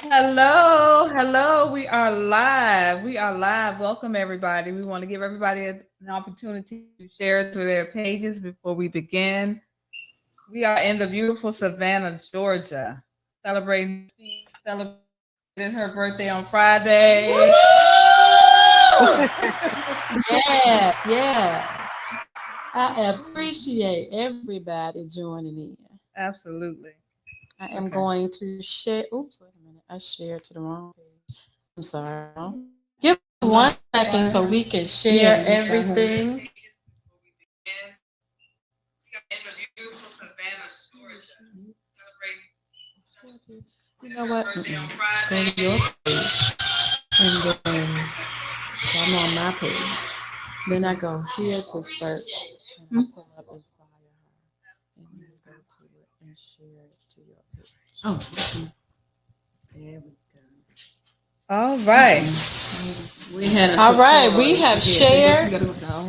Hello, hello. We are live. We are live. Welcome, everybody. We want to give everybody an opportunity to share to their pages before we begin. We are in the beautiful Savannah, Georgia, celebrating her birthday on Friday. Yes, yes. I appreciate everybody joining in. Absolutely. I am Okay. going to share. Oops, wait a minute. I shared to the wrong page. I'm sorry, y'all. Give us 1 second so we can share everything. You know what? Go to your page and then so I'm on my page. Then I go here to search and I pull up Inspire Her and you go to it and share it to your page. Oh, there we go. All right. All right, we have shared,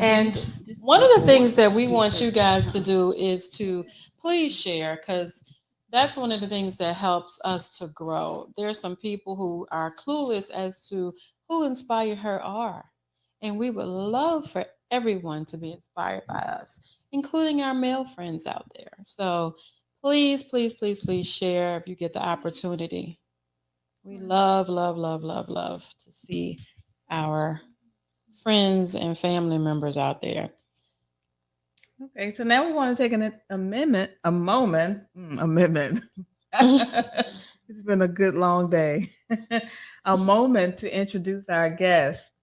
and one of the things that we want you guys to do is to please share because that's one of the things that helps us to grow. There are some people who are clueless as to who Inspire Her are, and we would love for everyone to be inspired by us, including our male friends out there. So please, please, please, please share if you get the opportunity. We love, love, love, love, love to see our friends and family members out there. Okay, so now we want to take a moment. It's been a good long day. A moment to introduce our guest.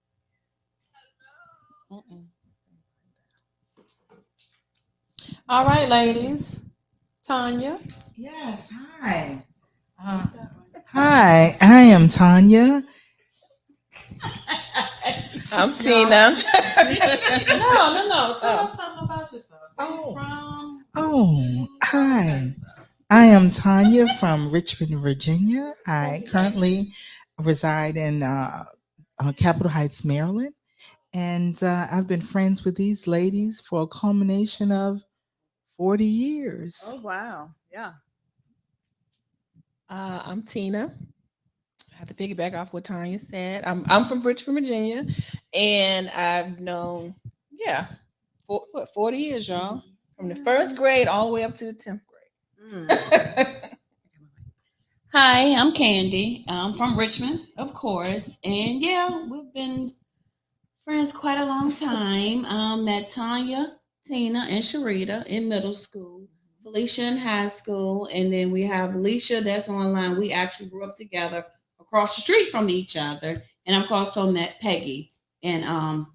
All right, ladies. Tanya. Yes, hi. Uh, Hi, I am Tanya. I'm No. Tina. No, no, no. Tell Oh, us something about yourself. Where you Oh, from? All that kind of hi. stuff. I am Tanya from Richmond, Virginia. I currently reside in Capitol Heights, Maryland. And I've been friends with these ladies for a culmination of 40 years. Oh wow. Yeah. I'm Tina. I have to piggyback off what Tanya said. I'm from Richmond, Virginia, and I've known for what 40 years, y'all, from the first grade all the way up to the 10th Mm. grade. Hi, I'm Candy. I'm from Richmond, of course. And yeah, we've been friends quite a long time. Met Tanya, Tina, and Sharita in middle school, Felicia in high school, and then we have Alicia that's online. We actually grew up together across the street from each other. And I've also met Peggy in I'm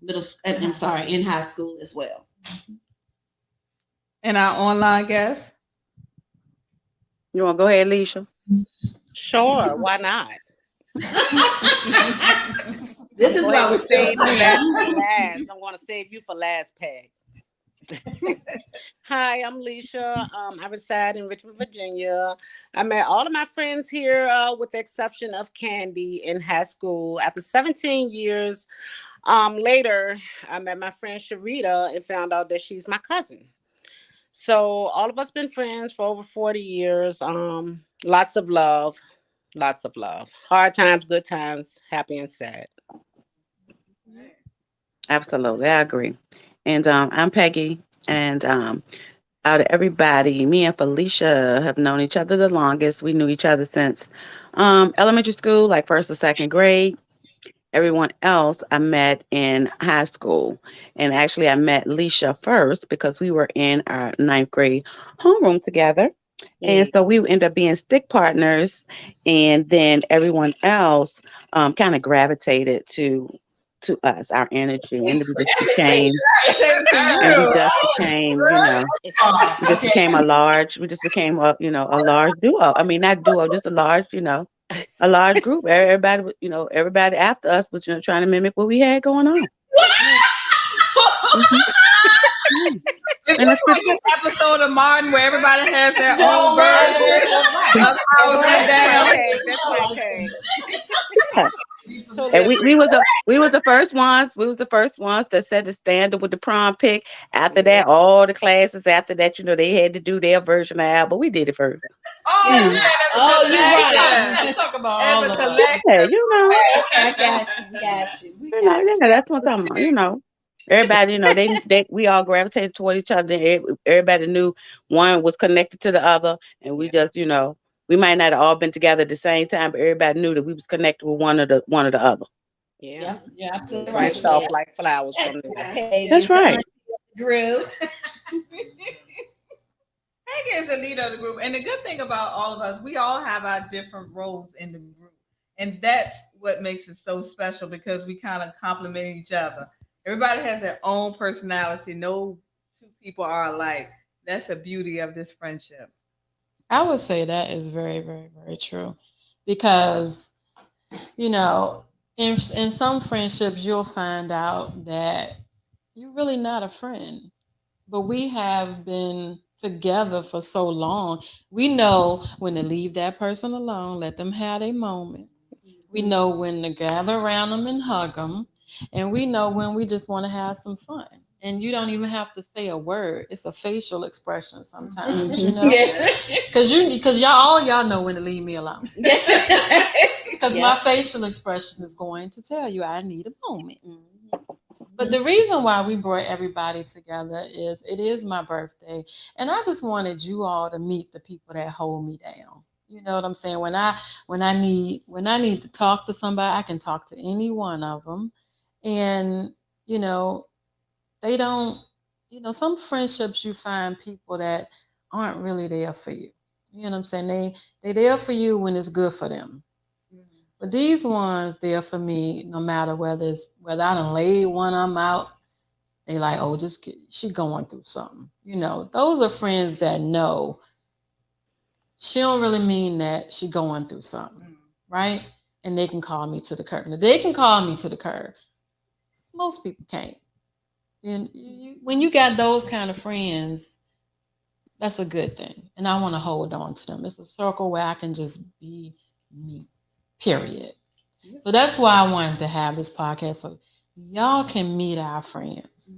sorry, in high school as well. And our online guest. You want to go ahead, Alicia? Sure, why not? This I'm is going why we're to still save that for friends. last. I'm going to save you for last, Peg. Hi, I'm Leisha. I reside in Richmond, Virginia. I met all of my friends here, with the exception of Candy, in high school. After 17 years later, I met my friend Sharita and found out that she's my cousin. So all of us been friends for over 40 years. Lots of love, lots of love. Hard times, good times, happy and sad. Absolutely, I agree. And I'm Peggy. And out of everybody, me and Felicia have known each other the longest. We knew each other since elementary school, like first or second grade. Everyone else I met in high school. And actually, I met Leisha first because we were in our ninth grade homeroom together. And Yeah. so we ended up being stick partners. And then everyone else kind of gravitated to us, our energy. And we just became, and we just became, we just became we just became a large duo. I mean, not duo, just a large group. Everybody, everybody after us was, trying to mimic what we had going on. Hmm. Yeah. Is And this that's it. like this episode of Martin where everybody has their own version of how it That's went my down? Peg. That's my Peg. Yeah. And we was the first ones. We was the first ones that set the standard with the prom pick. After that, all the classes after that, they had to do their version of the album. We did it first. Oh, Yeah. yeah. Oh, you're right. We should talk about As all a of us. collective. Yeah, Okay, I got you. We got you. yeah, that's what I'm talking about. Everybody, we all gravitated toward each other. Everybody knew one was connected to the other, and we just, we might not have all been together at the same time, but everybody knew that we was connected with one or the other. Yeah. Yeah, absolutely right. Branched off like flowers from there. Okay, That's right. Grew. Peggy is the leader of the group. And the good thing about all of us, we all have our different roles in the group. And that's what makes it so special because we kind of complement each other. Everybody has their own personality. No two people are alike. That's the beauty of this friendship. I would say that is very, very, very true. Because, in some friendships, you'll find out that you're really not a friend. But we have been together for so long. We know when to leave that person alone, let them have a moment. We know when to gather around them and hug them. And we know when we just want to have some fun. And you don't even have to say a word. It's a facial expression sometimes, Yeah. Because y'all know when to leave me alone. Because Yeah. my facial expression is going to tell you I need a moment. But the reason why we brought everybody together is it is my birthday. And I just wanted you all to meet the people that hold me down. You know what I'm saying? When I need to talk to somebody, I can talk to any one of them. And, they don't, some friendships you find people that aren't really there for you. You know what I'm saying? They there for you when it's good for them. But these ones there for me, no matter whether I done laid one of them out, they like, oh, she going through something. Those are friends that know she don't really mean that she going through something, right? And they can call me to the curb. Now, they can call me to the curb. Most people can't. And when you got those kind of friends, that's a good thing. And I want to hold on to them. It's a circle where I can just be me, period. So that's why I wanted to have this podcast. So y'all can meet our friends.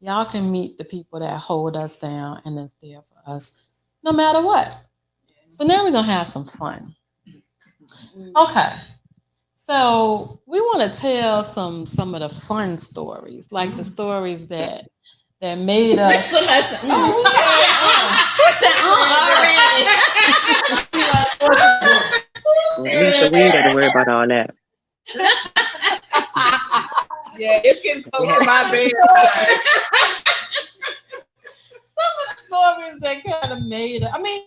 Y'all can meet the people that hold us down and that's there for us no matter what. So now we're going to have some fun. Okay. So we want to tell some of the fun stories, like the stories that made us. Who said already? Lisa, we ain't got to worry about all that. Yeah, it's getting close to my bed. Some of the stories that kind of made it. I mean,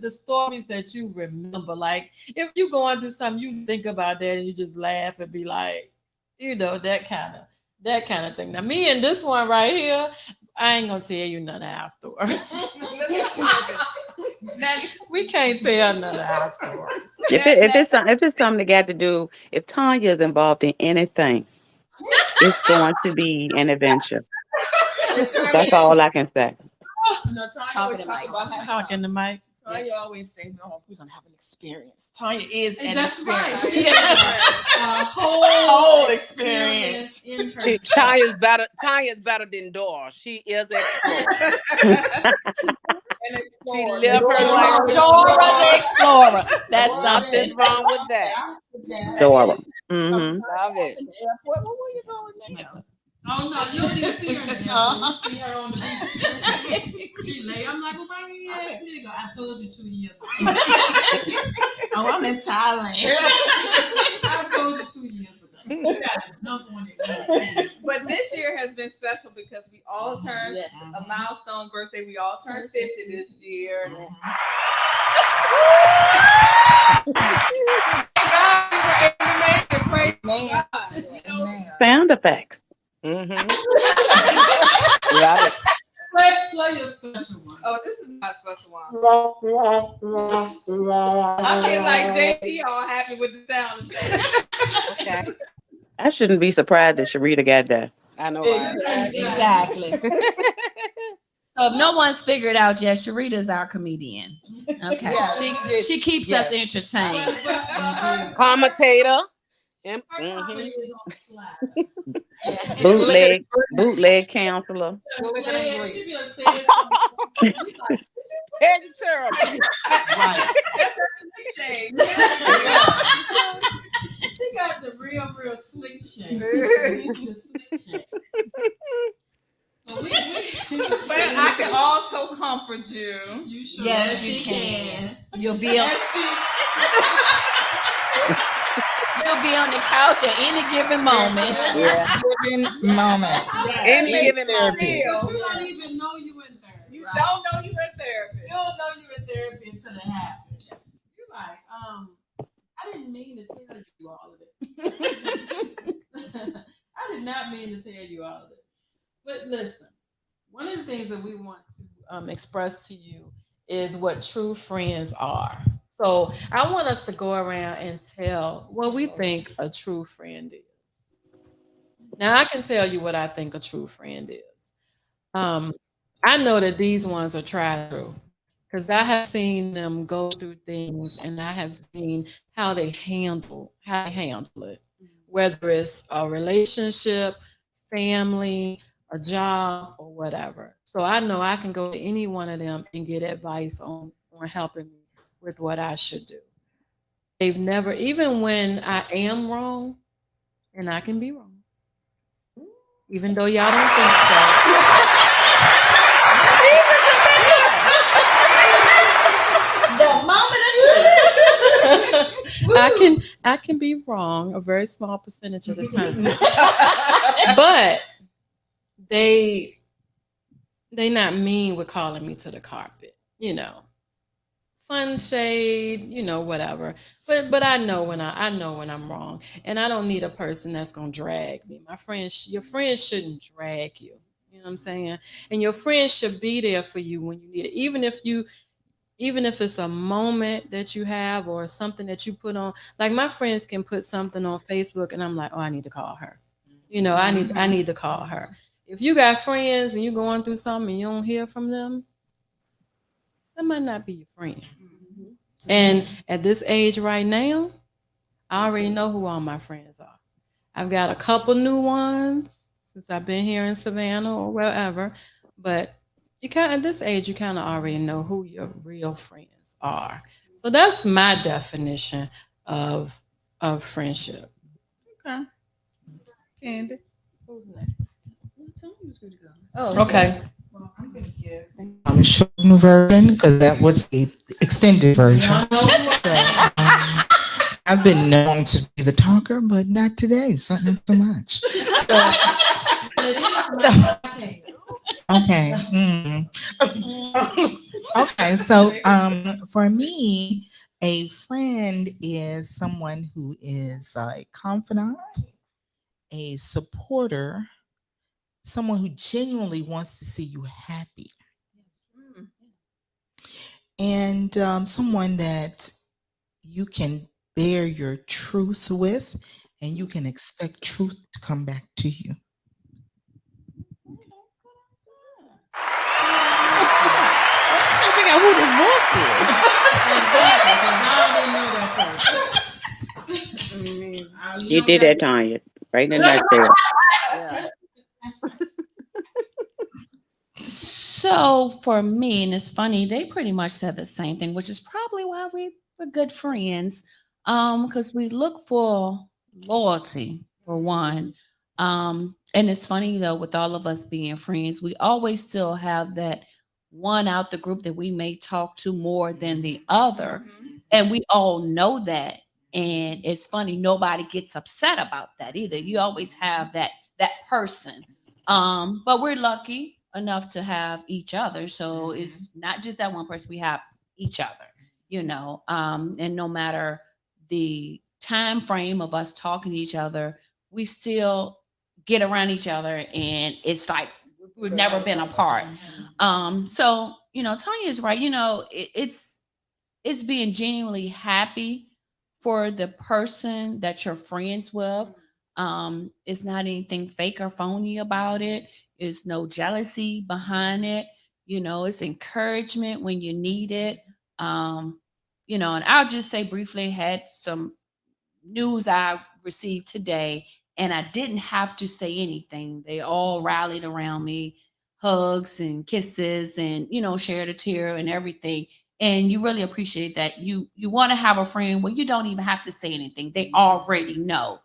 the stories that you remember. Like if you going through something, you think about that and you just laugh and be like, that kind of thing. Now, me and this one right here, I ain't gonna tell you none of our stories. We can't tell none of our stories. If it's something that got to do, if Tanya is involved in anything, it's going to be an adventure. That's all I can say. Talking to Mike. Tanya always say, "No, we're gonna have an experience." Tanya is an That's experience. right. A whole experience. Tanya's better than Dora. She is an explorer. She lived her life. Dora the Explorer. That's Nothing something. wrong with that. Dora. Mm-hmm. Love it. Airport. Well, where you going now? Oh no, you don't even see her there. You see her on the beach. She lay. I'm like, why you ask nigga? I told you 2 years ago. Oh, I'm in Thailand. I told you 2 years ago. You gotta jump on it. But this year has been special because we all turned a milestone birthday. We all turned 50 this year. Sound effects. Mm-hmm. Play your special one. Oh, this is my special one. I feel like JP all happy with the sound effects. Okay. I shouldn't be surprised that Sharita got that. I know. Right? Exactly. So if no one's figured out yet, Sharita's our comedian. Okay. Yeah, She keeps us entertained. Commentator. Mhm. Bootleg counselor. Head is terrible. Right. That's a shame. She got the real slick shake. But I can also comfort you. You sure? Yes, you can. You'll be on. Yes, You'll be on the couch at any given moment. Yeah. Given moments. Any In given therapy. moment. You don't even know you in therapy. You don't know you in therapy. You don't know you in therapy until it happens. You're like, I didn't mean to tell you all of this. I did not mean to tell you all of this. But listen, one of the things that we want to express to you is what true friends are. So I want us to go around and tell what we think a true friend is. Now I can tell you what I think a true friend is. Um, I know that these ones are tried and true because I have seen them go through things and I have seen how they handle it, whether it's a relationship, family, a job, or whatever. So I know I can go to any one of them and get advice on helping me with what I should do. They've never, even when I am wrong, and I can be wrong, even though y'all don't think so. The moment of truth. I can be wrong a very small percentage of the time. But they not mean with calling me to the carpet, fun shade, whatever. But I know when I'm wrong, and I don't need a person that's gonna drag me. Your friends shouldn't drag you. You know what I'm saying? And your friends should be there for you when you need it, even if it's a moment that you have or something that you put on. Like my friends can put something on Facebook, and I'm like, oh, I need to call her. I need to call her. If you got friends and you're going through something and you don't hear from them, that might not be your friend. And at this age right now, I already know who all my friends are. I've got a couple new ones since I've been here in Savannah or wherever, but at this age you kind of already know who your real friends are. So that's my definition of friendship. Okay. Candid. Who's next? Oh, Okay. Well, I'm going to give a shortened version because that was the extended version. So, I've been known to be the talker, but not today. So not so much. So, okay. Okay. So, for me, a friend is someone who is a confidant, a supporter, someone who genuinely wants to see you happy, and someone that you can bear your truth with, and you can expect truth to come back to you. I'm trying to figure out who this voice is. You did that, Tanya. Right in the nutshell. Yeah. So for me, and it's funny, they pretty much said the same thing, which is probably why we're good friends. Because we look for loyalty for one. And it's funny though, with all of us being friends, we always still have that one out the group that we may talk to more than the other. And we all know that. And it's funny, nobody gets upset about that either. You always have that person. But we're lucky enough to have each other. So it's not just that one person, we have each other, and no matter the time frame of us talking to each other, we still get around each other and it's like we've never been apart. So, Tanya is right. It's being genuinely happy for the person that you're friends with. It's not anything fake or phony about it. There's no jealousy behind it. It's encouragement when you need it. And I'll just say briefly, had some news I received today, and I didn't have to say anything. They all rallied around me, hugs and kisses, and shared a tear and everything. And you really appreciate that. You want to have a friend where you don't even have to say anything. They already know,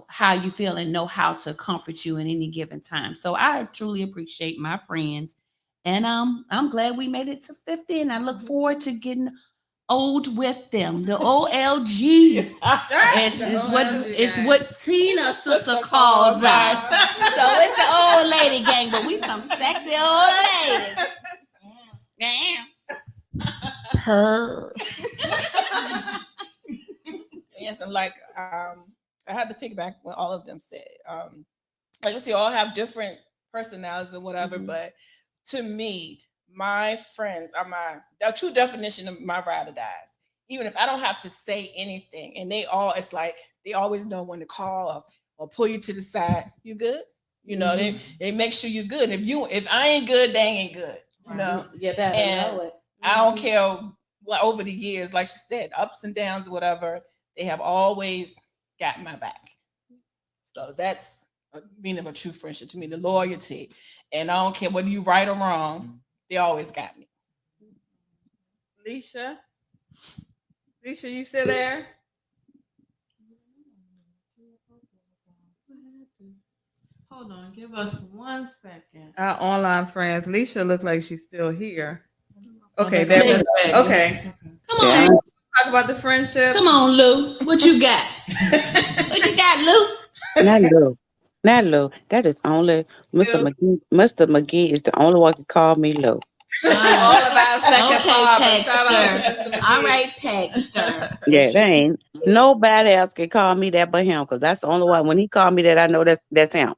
how you feel and know how to comfort you in any given time. So I truly appreciate my friends, and I'm glad we made it to 50, and I look forward to getting old with them. The OLG is what Tina's sister calls us. So it's the old lady gang, but we some sexy old ladies. Damn. Her. Yes, and like I had to piggyback what all of them said. Like I see, all have different personalities or whatever, but to me, my friends are the true definition of my ride or dies. Even if I don't have to say anything, and it's like they always know when to call or pull you to the side. You good? They make sure you're good. If I ain't good, they ain't good. You better know it. I don't care what, over the years, like she said, ups and downs, whatever, they have always got my back. So that's a meaning of a true friendship to me, the loyalty. And I don't care whether you right or wrong, they always got me. Leisha, you still there? Hold on, give us 1 second. Our online friends. Leisha looked like she's still here. Okay, there we go. Okay. Come on. Talk about the friendship. Come on, Lou. What you got? What you got, Lou? Not Lou. That is only Mr. McGee. Mr. McGee is the only one who called me Lou. All about second Okay, Pegster. All right, Pegster. Yeah, there ain't nobody else can call me that but him, because that's the only one. When he called me that, I know that's him.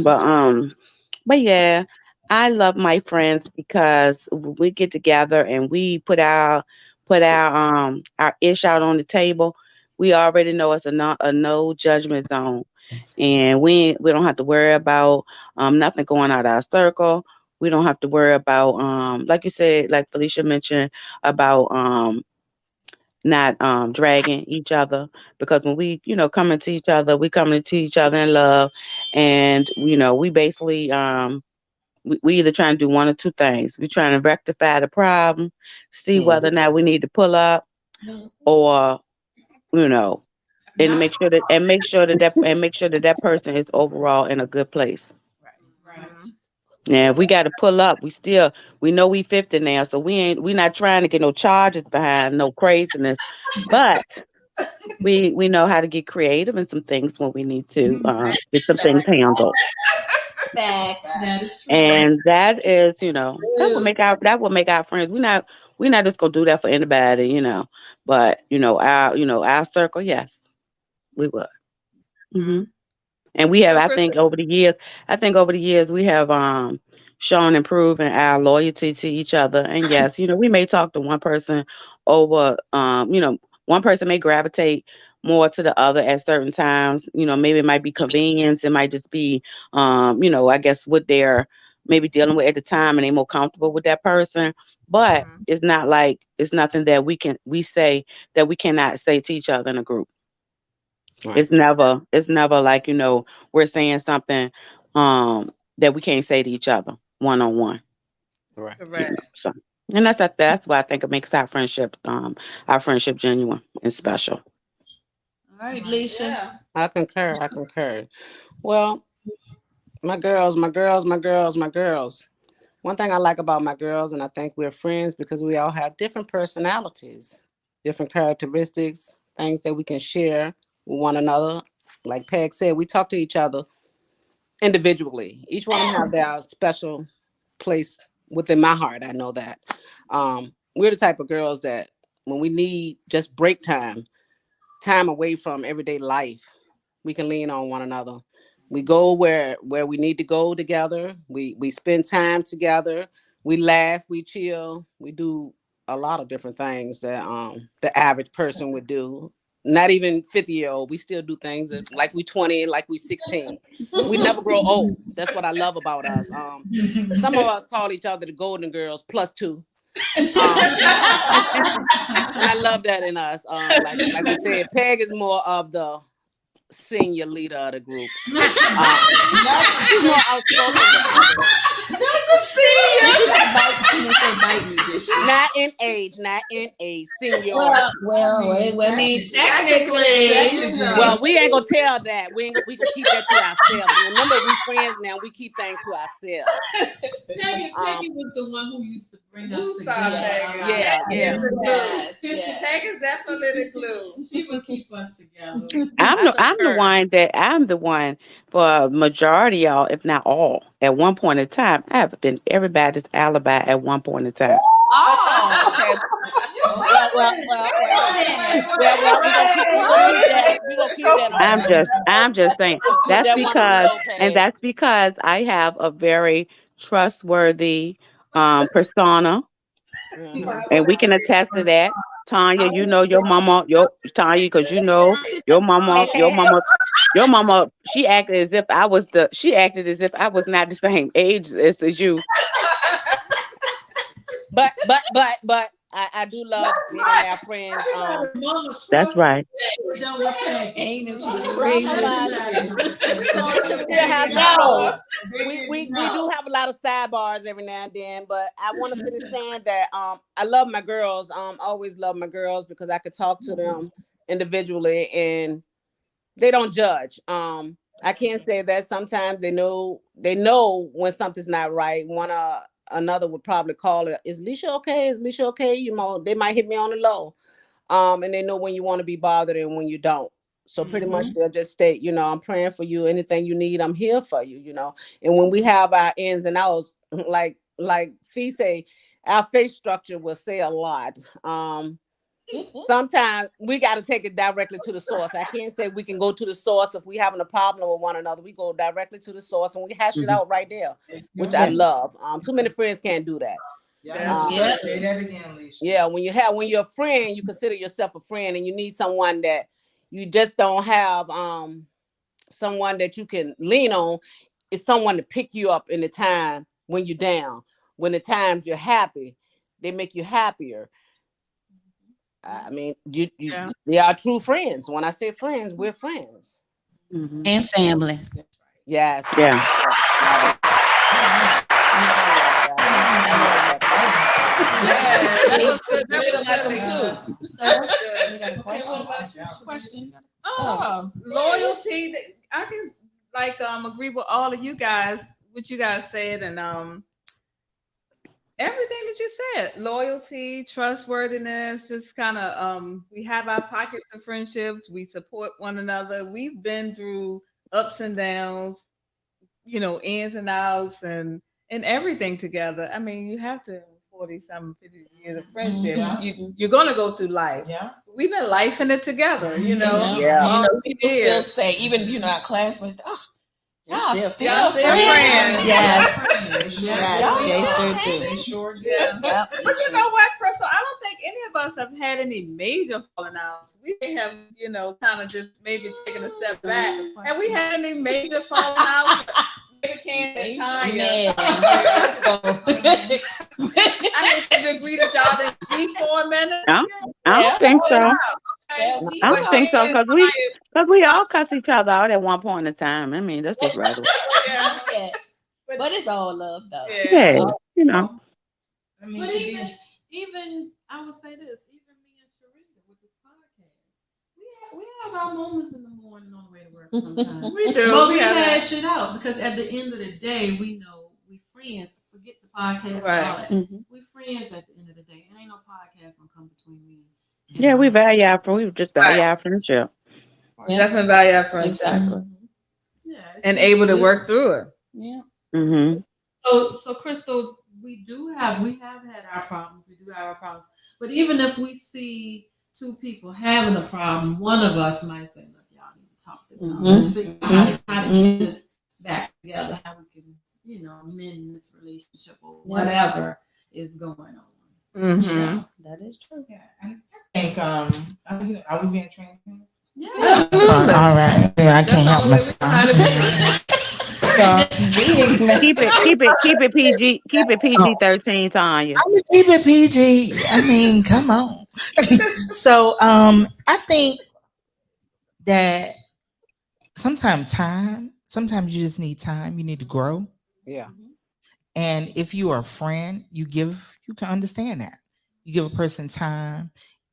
But yeah, I love my friends because we get together and we put our ish out on the table. We already know it's a no judgment zone, and we don't have to worry about nothing going out of our circle. We don't have to worry about like you said, like Felicia mentioned about not dragging each other, because when we come into each other, we come into each other in love, and we basically we either trying to do one or two things. We're trying to rectify the problem, see whether or not we need to pull up, or and make sure that person is overall in a good place. Right. Now, if we got to pull up, we know we 50 now, so we not trying to get no charges behind no craziness, but we know how to get creative in some things when we need to get some things handled. Facts. That is true. And that is, that will make our friends. We're not just gonna do that for anybody, but our circle, yes, we would. Hmm. And we have, I think over the years we have shown and proven our loyalty to each other. And yes, we may talk to one person over, one person may gravitate more to the other at certain times. Maybe it might be convenience. It might just be, I guess what they're maybe dealing with at the time, and they're more comfortable with that person. But it's not like it's nothing that we say that we cannot say to each other in a group. Right. It's never like, we're saying something that we can't say to each other one on one. Right. Correct. So, and that's why I think it makes our friendship genuine and special. All right, Leisha. Yeah. I concur. Well, my girls. One thing I like about my girls, and I think we're friends because we all have different personalities, different characteristics, things that we can share with one another. Like Peg said, we talk to each other individually. Each one of them have their special place within my heart. I know that. We're the type of girls that when we need just break time away from everyday life, we can lean on one another. We go where we need to go together. We spend time together. We laugh, we chill, we do a lot of different things that the average person would do. Not even 50-year-old. We still do things like we 20, like we 16. We never grow old. That's what I love about us. Some of us call each other the Golden Girls +2. And I love that in us. Like we said, Peg is more of the senior leader of the group. She's more outspoken than others. Not in age, senior. I mean, technically. Well, we ain't gonna tell that. We gonna keep that to ourselves. Remember, we friends now. We keep things to ourselves. Peggy was the one who used to bring us together. Yeah. Peg is definitely the glue. She would keep us together. I'm the one for a majority of y'all, if not all, at one point in time. I have been everybody's alibi at one point in time. Oh, okay. Well, we gonna keep that. I'm just saying that's because I have a very trustworthy persona, and we can attest to that. Tanya, you know your mama, because you know your mama. She acted as if I was not the same age as you. But I do love being our friends. That's right. Ain't no crazy. We do have a lot of sidebars every now and then, but I want to finish saying that I love my girls. Always love my girls because I could talk to them individually and they don't judge. I can't say that sometimes they know when something's not right. Another would probably call it, is Leisha okay? Is Leisha okay? You know, they might hit me on the low. And they know when you want to be bothered and when you don't. So pretty much they'll just state, you know, I'm praying for you. Anything you need, I'm here for you, you know. And when we have our ins and outs, like Fee say, our face structure will say a lot. Sometimes we got to take it directly to the source. I can't say we can go to the source if we having a problem with one another. We go directly to the source and we hash it out right there, which I love. Too many friends can't do that. Say that again, Alicia. Yeah, when you're a friend, you consider yourself a friend, and you need someone that you just don't have. Someone that you can lean on is someone to pick you up in the time when you're down. When the times you're happy, they make you happier. I mean, they are true friends. When I say friends, we're friends. And family. Yes. Yeah. Question. Loyalty. I can agree with all of you guys, what you guys said, and everything that you said. Loyalty, trustworthiness, just kind of we have our pockets of friendships. We support one another. We've been through ups and downs, you know, ins and outs, and everything together. I mean, you have to 40-some 50 years of friendship. You're gonna go through life. Yeah. We've been lifing it together, you know. Yeah. You know, people still say, even our classmates, y'all still friends. Yes. They sure do. But you know what, Crystal? I don't think any of us have had any major falling outs. We have, you know, kind of just maybe taking a step back. Have we had any major falling outs? Maybe Candid, Tanya. I need to agree that y'all didn't speak for a minute. I don't think so. I don't think so because we all cuss each other out at one point in time. I mean, that's just regular. But it's all love, though. Yeah, you know. I mean, but even I would say this, even me and Sharita with this podcast, we have our moments in the morning on the way to work sometimes. We do. But we hash it out because at the end of the day, we know we friends. Forget the podcast. Right. We friends at the end of the day. Ain't no podcast gonna come between me. Yeah, we value our friendship. We just value our friendship. Definitely value our friendship. Exactly. Yeah, and able to work through it. Yeah. So Crystal, we have had our problems. We do have our problems. But even if we see two people having a problem, one of us might say, "Look, y'all need to talk this out. Let's figure out how to get this back together. How we can, you know, mend this relationship or whatever is going on." Yeah, that is true. Yeah, and I think are we being transparent? Yeah. All right. Yeah, I can't help myself. Keep it PG. Keep it PG-13, Tanya. I'm gonna keep it PG. I mean, come on. So, I think that sometimes you just need time. You need to grow. Yeah. And if you are a friend, you can understand that. You give a person time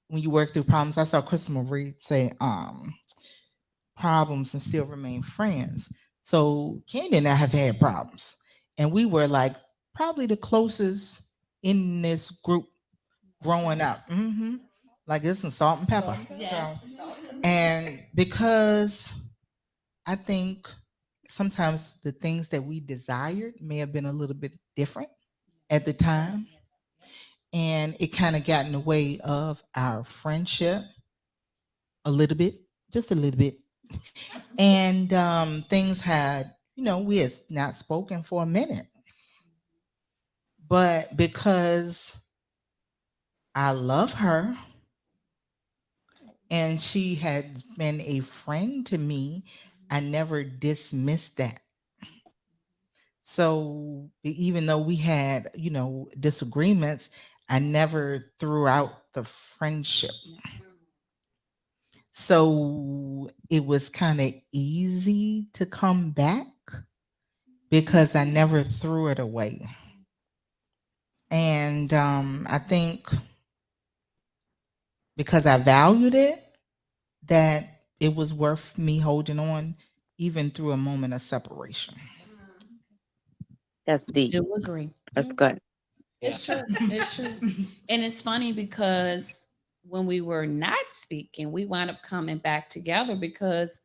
when you work through problems. I saw Crystal Marie say, problems and still remain friends. So Candy and I have had problems. And we were like probably the closest in this group growing up. Like this and salt and pepper. Yes. And because I think sometimes the things that we desired may have been a little bit different at the time. And it kind of got in the way of our friendship a little bit, just a little bit. And things had, we had not spoken for a minute. But because I love her and she had been a friend to me, I never dismissed that. So even though we had, disagreements, I never threw out the friendship. So it was kind of easy to come back because I never threw it away. And I think because I valued it, that it was worth me holding on even through a moment of separation. That's deep. Do agree. That's good. It's true. It's true. And it's funny because when we were not speaking, we wound up coming back together because,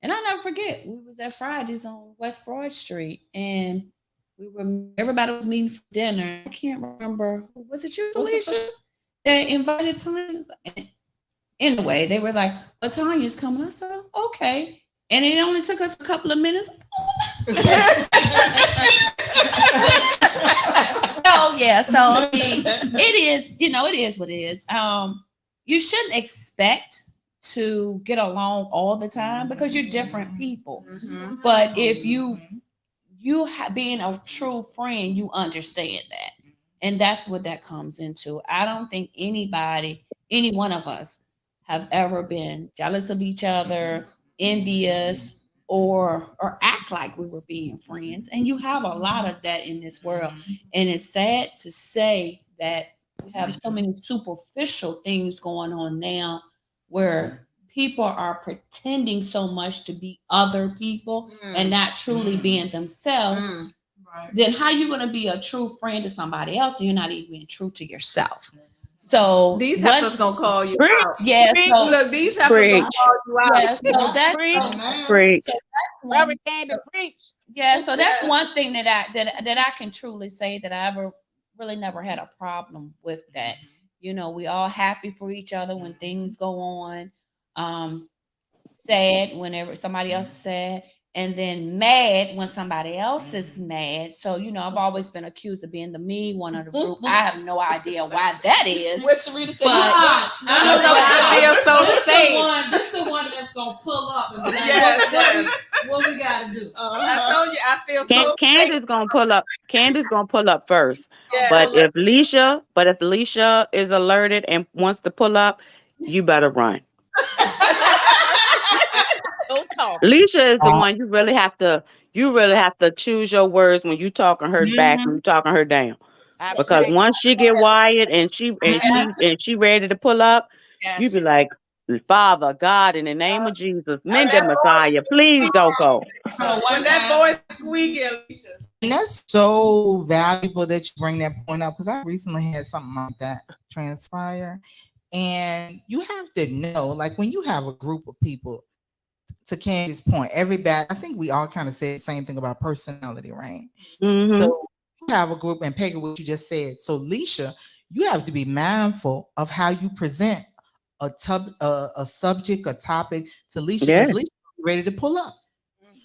and I'll never forget, we was at Fridays on West Broad Street and everybody was meeting for dinner. I can't remember. Was it you, Felicia? They invited Tanya. Anyway, they were like, well, Tanya's coming. I said, okay. And it only took us a couple of minutes. So I mean, it is, it is what it is. You shouldn't expect to get along all the time because you're different people. But if you being a true friend, you understand that, and that's what that comes into. I don't think any one of us, have ever been jealous of each other, envious, or act like we were being friends. And you have a lot of that in this world. And it's sad to say that we have so many superficial things going on now where people are pretending so much to be other people and not truly being themselves. Then how you going to be a true friend to somebody else and you're not even being true to yourself? So these heifers gonna call you out. Yeah. So look, these heifers gonna call you out. Yeah. So that's Preach. Preach. Yeah. So that's one thing that I can truly say that I really never had a problem with that. We all happy for each other when things go on. Sad whenever somebody else is sad. And then mad when somebody else is mad. So, I've always been accused of being the mean one of the group. I have no idea why that is. What Sharita said, I feel so safe. This is the one that's going to pull up and be like, what we got to do? I told you, I feel so Candace gonna pull up. Candace gonna pull up first. Yeah. But if Leisha is alerted and wants to pull up, you better run. Don't talk. Leisha is the one you really have to choose your words when you talking her back and you talking her down. Because once she get wired and she ready to pull up, you be like, Father God, in the name of Jesus, Menda Messiah, please don't go. when that boy squeaking, Alicia. And that's so valuable that you bring that point up because I recently had something like that transpire. And you have to know, like when you have a group of people, to Candy's point, I think we all kind of say the same thing about personality, right? So you have a group, and Peggy, what you just said. So Leisha, you have to be mindful of how you present a subject, a topic to Leisha. Because Leisha ready to pull up.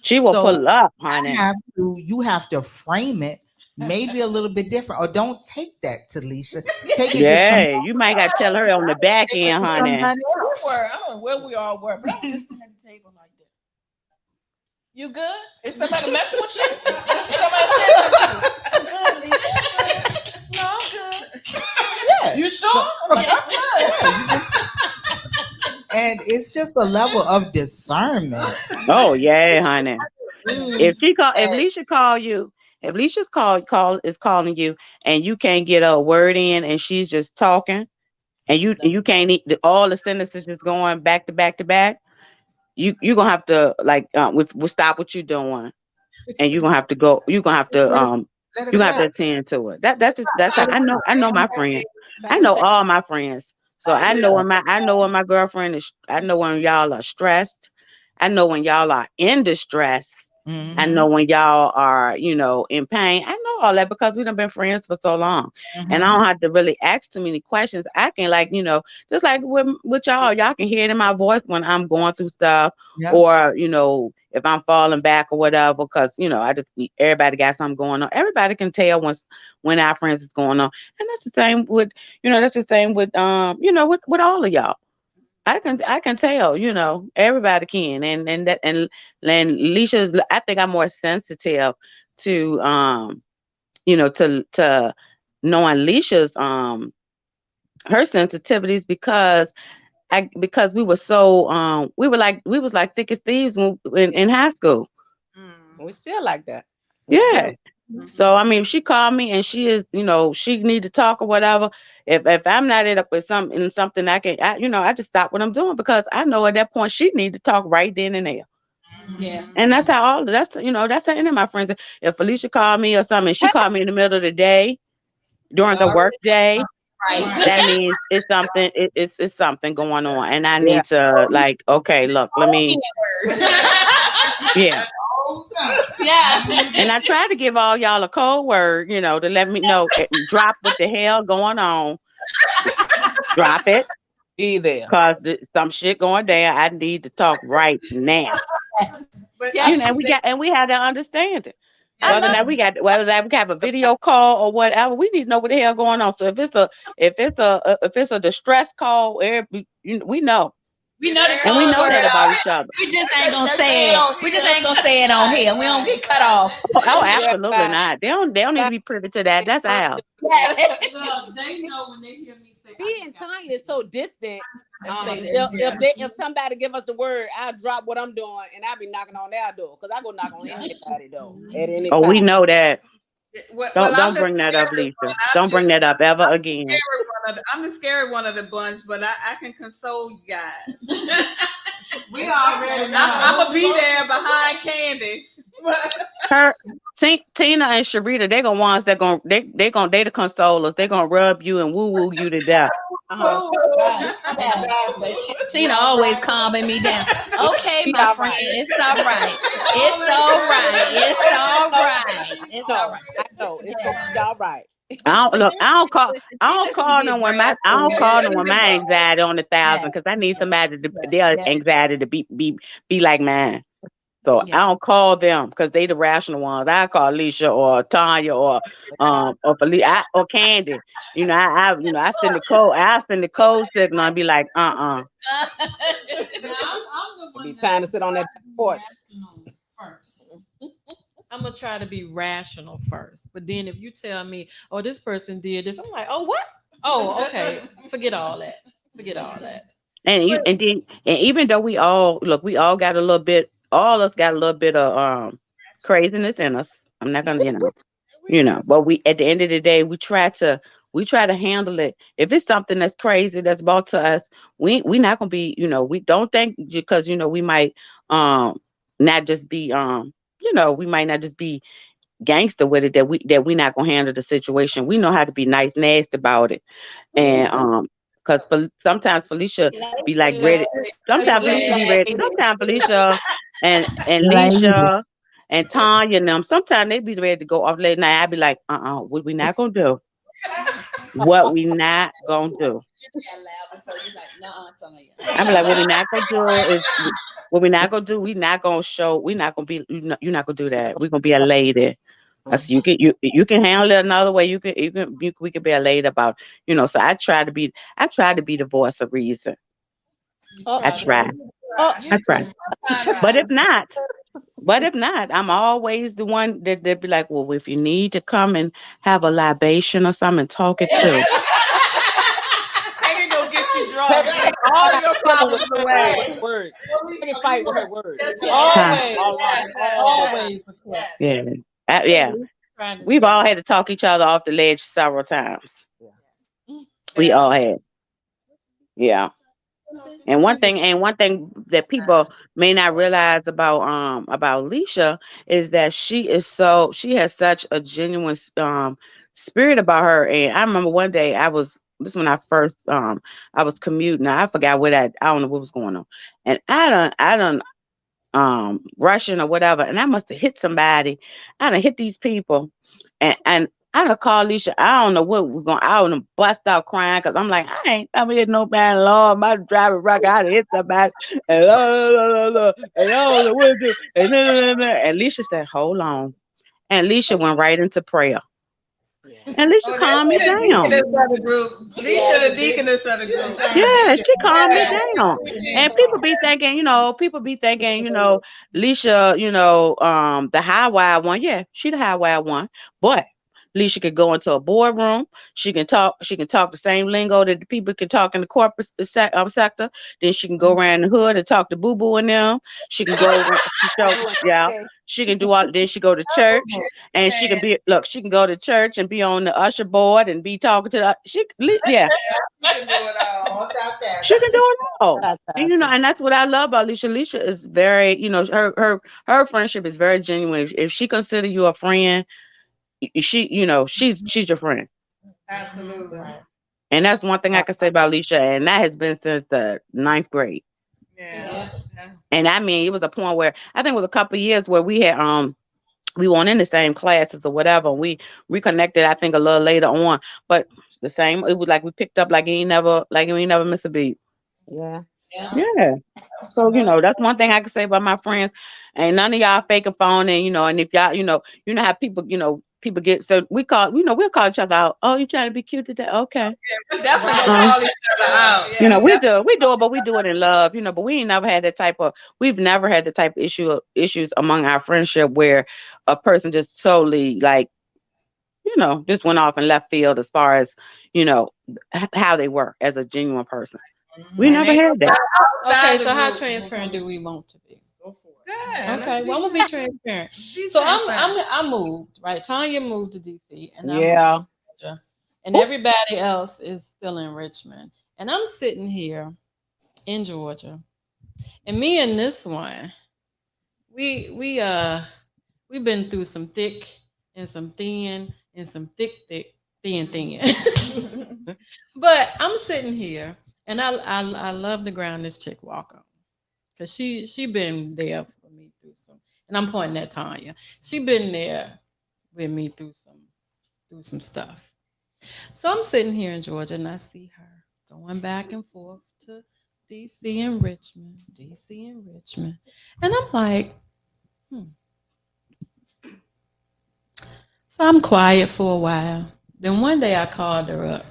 She will pull up, honey. You have to frame it maybe a little bit different, or don't take that to Leisha. Take it to you might got to tell her on the back end, honey. I don't know where we all were, but I'm just sitting at the table like that. You good? Is somebody messing with you? Somebody said something. I'm good, Alicia. No, I'm good. Yeah. You sure? I'm like, I'm good. Yeah, you just, and it's just a level of discernment. Oh yeah, honey. If she call, if And Leisha call you, if Leisha's is calling you, and you can't get a word in, and she's just talking, and you can't eat all the sentences just going back to back to back, you gonna have to like with stop what you doing, and you're gonna have to go. You're gonna have to let it, let it you gonna have fly. to attend to it. That's how Let it I know my fly. friend. I know all my friends. So I know when my girlfriend is. I know when y'all are stressed. I know when y'all are in distress. I Mm-hmm. know when y'all are, in pain. I know all that because we done been friends for so long. And I Mm-hmm. don't have to really ask too many questions. I can just like with y'all can hear it in my voice when I'm going through stuff Yep. or, if I'm falling back or whatever, because, everybody got something going on. Everybody can tell when our friends is going on. And that's the same with, with all of y'all. I can tell, everybody can. And Leisha, I think I'm more sensitive to to knowing Leisha's her sensitivities because we were so we was like thick as thieves in high school. We still like that. We Yeah. still. So I mean, if she called me and she is, she need to talk or whatever. If I'm not in up with something I just stop what I'm doing because I know at that point she need to talk right then and there. Yeah. And that's how that's how any of my friends. If Felicia called me or something, and she called me in the middle of the day during the work day, Right. that means it's something. It's something going on, and I Yeah. need to like, okay, look, let me, yeah. Yeah. And I tried to give all y'all a code word, to let me know, drop what the hell going on, drop it, Be there. cause some shit going down. I need to talk right now. But Yeah. And we had that understanding. I love Whether that we have a video call or whatever, we need to know what the hell going on. So if it's a distress call, we know, we know the and we code know word. that about each other. We just ain't gonna say it. We just ain't gonna say it on here. We don't get cut off. Oh, Yeah. absolutely not. They don't need to be privy to that. That's out. Well, they know when they hear me say P and Tanya is so distant. Say If somebody give us the word, I'll drop what I'm doing and I'll be knocking on their door because I go knock on anybody door at any Oh, we time. know that. well, I'm Don't the bring that up, scary Lisa. one. I'm Don't bring just that up ever I'm the again. scary one of I'm the scary one of the bunch, but I can console you guys. we already know. I'm gonna be there behind Candy. Her, Tina and Sharita, they gonna ones that gonna they the consolers. They gonna rub you and woo woo you to death. Uh-huh. But Tina always calming me down. Okay, Be my all friend, right. it's all right. It's all right. It's all right. It's all No, right. I know it's gonna be all right. I don't But look. then, I don't call. listen, I Tina don't can call get them when real my. I don't too. call them when my anxiety on 1,000 Yeah, because I need somebody to yeah, their yeah, anxiety to be like mine. So yeah. I don't call them because they the rational ones. I call Alicia or Tanya or Felicia or Candy. I send the code. I send the code signal and be like, Now, I'm the It'd be one that time to sit on that porch. rational first. I'm gonna try to be rational first, but then if you tell me, "Oh, this person did this," I'm like, "Oh, what? Oh, okay. Forget all that. Forget all that." and even though we all got a little bit, all us got a little bit of craziness in us. I'm not gonna, but we at the end of the day we try to handle it. If it's something that's crazy that's brought to us, we not gonna be, we don't think because we might not just be we might not just be gangster with it that we not gonna handle the situation. We know how to be nice, nasty about it. And because sometimes Felicia be like ready. Sometimes Felicia be ready. Sometimes Felicia and Lady. Leisha and Tanya and them. Sometimes they be ready to go off late night. I be like, what we not gonna do? What we not gonna do? I be like, what we not gonna do is what we not gonna do. We not gonna show. We not gonna be. You're not gonna do that. We gonna be a lady. I said, you can handle it another way. We can be a lady about. So I try to be the voice of reason. You I try to try. be. I try. But if not. But if not, I'm always the one that be like, well, if you need to come and have a libation or something, talk it through. I can go get you drunk. Take all your problems away. Words. I can fight with her words. Huh. Always, All the time. always a clip. Yeah. Yeah. Trying to We've say all had to talk each other off the ledge several times. Yeah. We Yeah. all had. Yeah. And one thing that people may not realize about Alicia is that she has such a genuine spirit about her. And I remember one day this when I was commuting. I forgot I don't know what was going on. And I done rushing or whatever, and I must have hit somebody. I done hit these people, and I done called Alicia. I don't know what was going. I done bust out crying because I'm like, I ain't never hit no bad law. My driving record, I done hit somebody, and and I don't know what to do. And Alicia said, "Hold on," and Alicia went right into prayer. Yeah. And Alicia Oh, calmed me that's the down. deaconess of the group. Lisa, the deaconess of the group. Yeah, she calmed me Yeah. down. And people be thinking, Leisha, the high wild one. Yeah, she the high wild one. But Leisha could go into a boardroom. She can talk the same lingo that the people can talk in the corporate sector. Then she can go around the hood and talk to Boo Boo and them. She can go around, yeah. Okay. She can do all. Then she go to church, and she can be look. She can go to church and be on the usher board and be talking to the. Yeah, You can do it all. she can do it all. And Fantastic. and that's what I love about Alicia. Alicia is very, her friendship is very genuine. If she consider you a friend, she's your friend. Absolutely. And that's one thing I can say about Alicia, and that has been since the ninth grade. Yeah. Yeah. And I mean, it was a point where I think it was a couple of years where we weren't in the same classes or whatever. We reconnected, I think, a little later on, but the same. It was like we picked up we ain't never miss a beat. Yeah. Yeah. So, that's one thing I can say about my friends. Ain't none of y'all fake a phone and if y'all, how people get so we'll call each other out. Oh, you trying to be cute today? Okay. We definitely gonna Uh, call each other out. we do it, but we do it in love, but we've never had the type of issues among our friendship where a person just totally like, just went off in left field as far as, how they were as a genuine person. We And never they had that. Okay, so how transparent do we want to be? Good. Okay, well, I'm gonna be transparent. So I moved, right? Tanya moved to DC, and I moved Yeah. to Georgia, and everybody else is still in Richmond, and I'm sitting here in Georgia, and me and this one, we've been through some thick and some thin and some thick, thin. But I'm sitting here, and I love the ground this chick walk on. Cause she been there for me through some, and I'm pointing at Tanya. She been there with me through some stuff. So I'm sitting here in Georgia, and I see her going back and forth to DC and Richmond, DC and Richmond, and I'm like, So I'm quiet for a while. Then one day I called her up.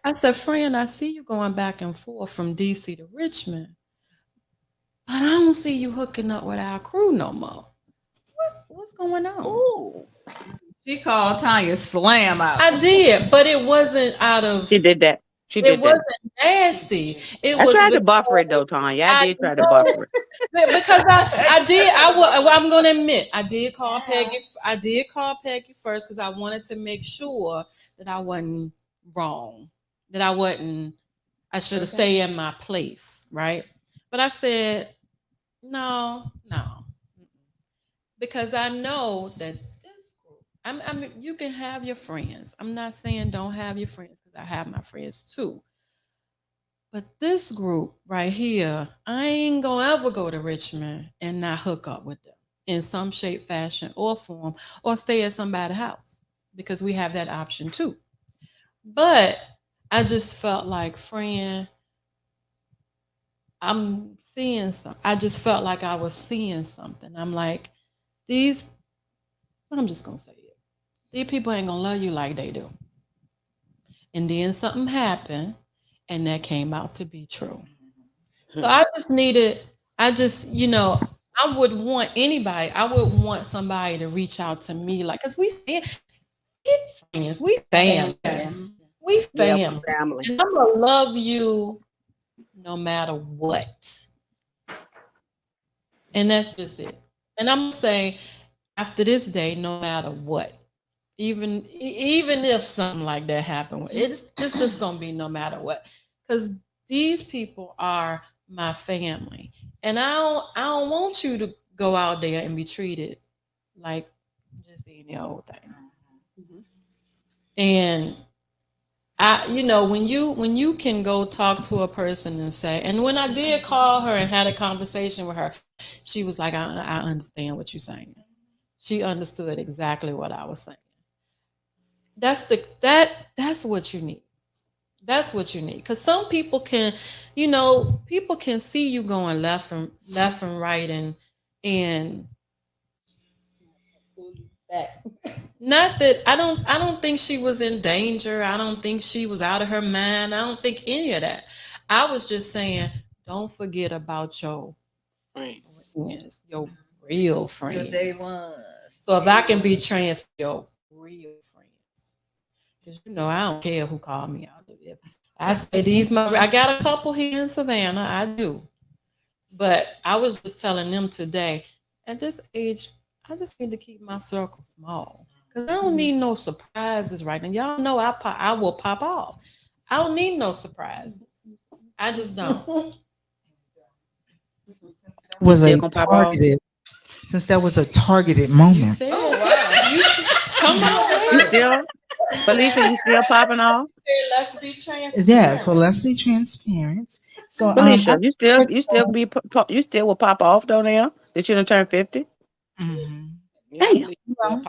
I said, "Friend, I see you going back and forth from DC to Richmond. But I don't see you hooking up with our crew no more. What's going on?" Ooh. She called Tanya slam out. I did, but it wasn't out of. She did that. She It did that. wasn't nasty. It I was tried to buffer it because though, Tanya. I I did try to know buffer it. because I did. I'm going to admit I did call Peggy. I did call Peggy first because I wanted to make sure that I wasn't wrong. That I wasn't. I should have stayed in my place, right? But I said no, because I know that this group. I mean, you can have your friends. I'm not saying don't have your friends because I have my friends too. But this group right here, I ain't gonna ever go to Richmond and not hook up with them in some shape, fashion, or form, or stay at somebody's house because we have that option too. But I just felt like, friend, I'm seeing some. I just felt like I was seeing something. I'm like, these, I'm just gonna say it. These people ain't gonna love you like they do. And then something happened, and that came out to be true. So I just needed, I just, I would want anybody. I would want somebody to reach out to me, like, cause we friends, we family, we Yeah, family, family. and I'm gonna love you no matter what, and that's just it. And I'm gonna say after this day, no matter what, even if something like that happened, it's just gonna be no matter what, because these people are my family, and I don't want you to go out there and be treated like just any old thing. And when you can go talk to a person and say, and when I did call her and had a conversation with her, she was like, I understand what you're saying. She understood exactly what I was saying. That's what you need. That's what you need. Because some people can, people can see you going left and right, and Back. not that I don't think she was in danger. I don't think she was out of her mind. I don't think any of that. I was just saying, don't forget about your Friends. friends, your real Your friends. day one. So if I can be trans, your real friends, because I don't care who called me out. If I say I got a couple here in Savannah, I do, but I was just telling them today, at this age, I just need to keep my circle small because I don't need no surprises right now. Y'all know I will pop off. I don't need no surprises. I just don't. You Was still a gonna pop off? targeted since that was a targeted You moment. said, Oh wow. you should come on You with it. still, Felicia? You still popping off? Let's be transparent. Yeah, so let's be transparent. So Felicia, you still will pop off though now that you done turned 50. Mhm. Yeah, I Damn. believe Well,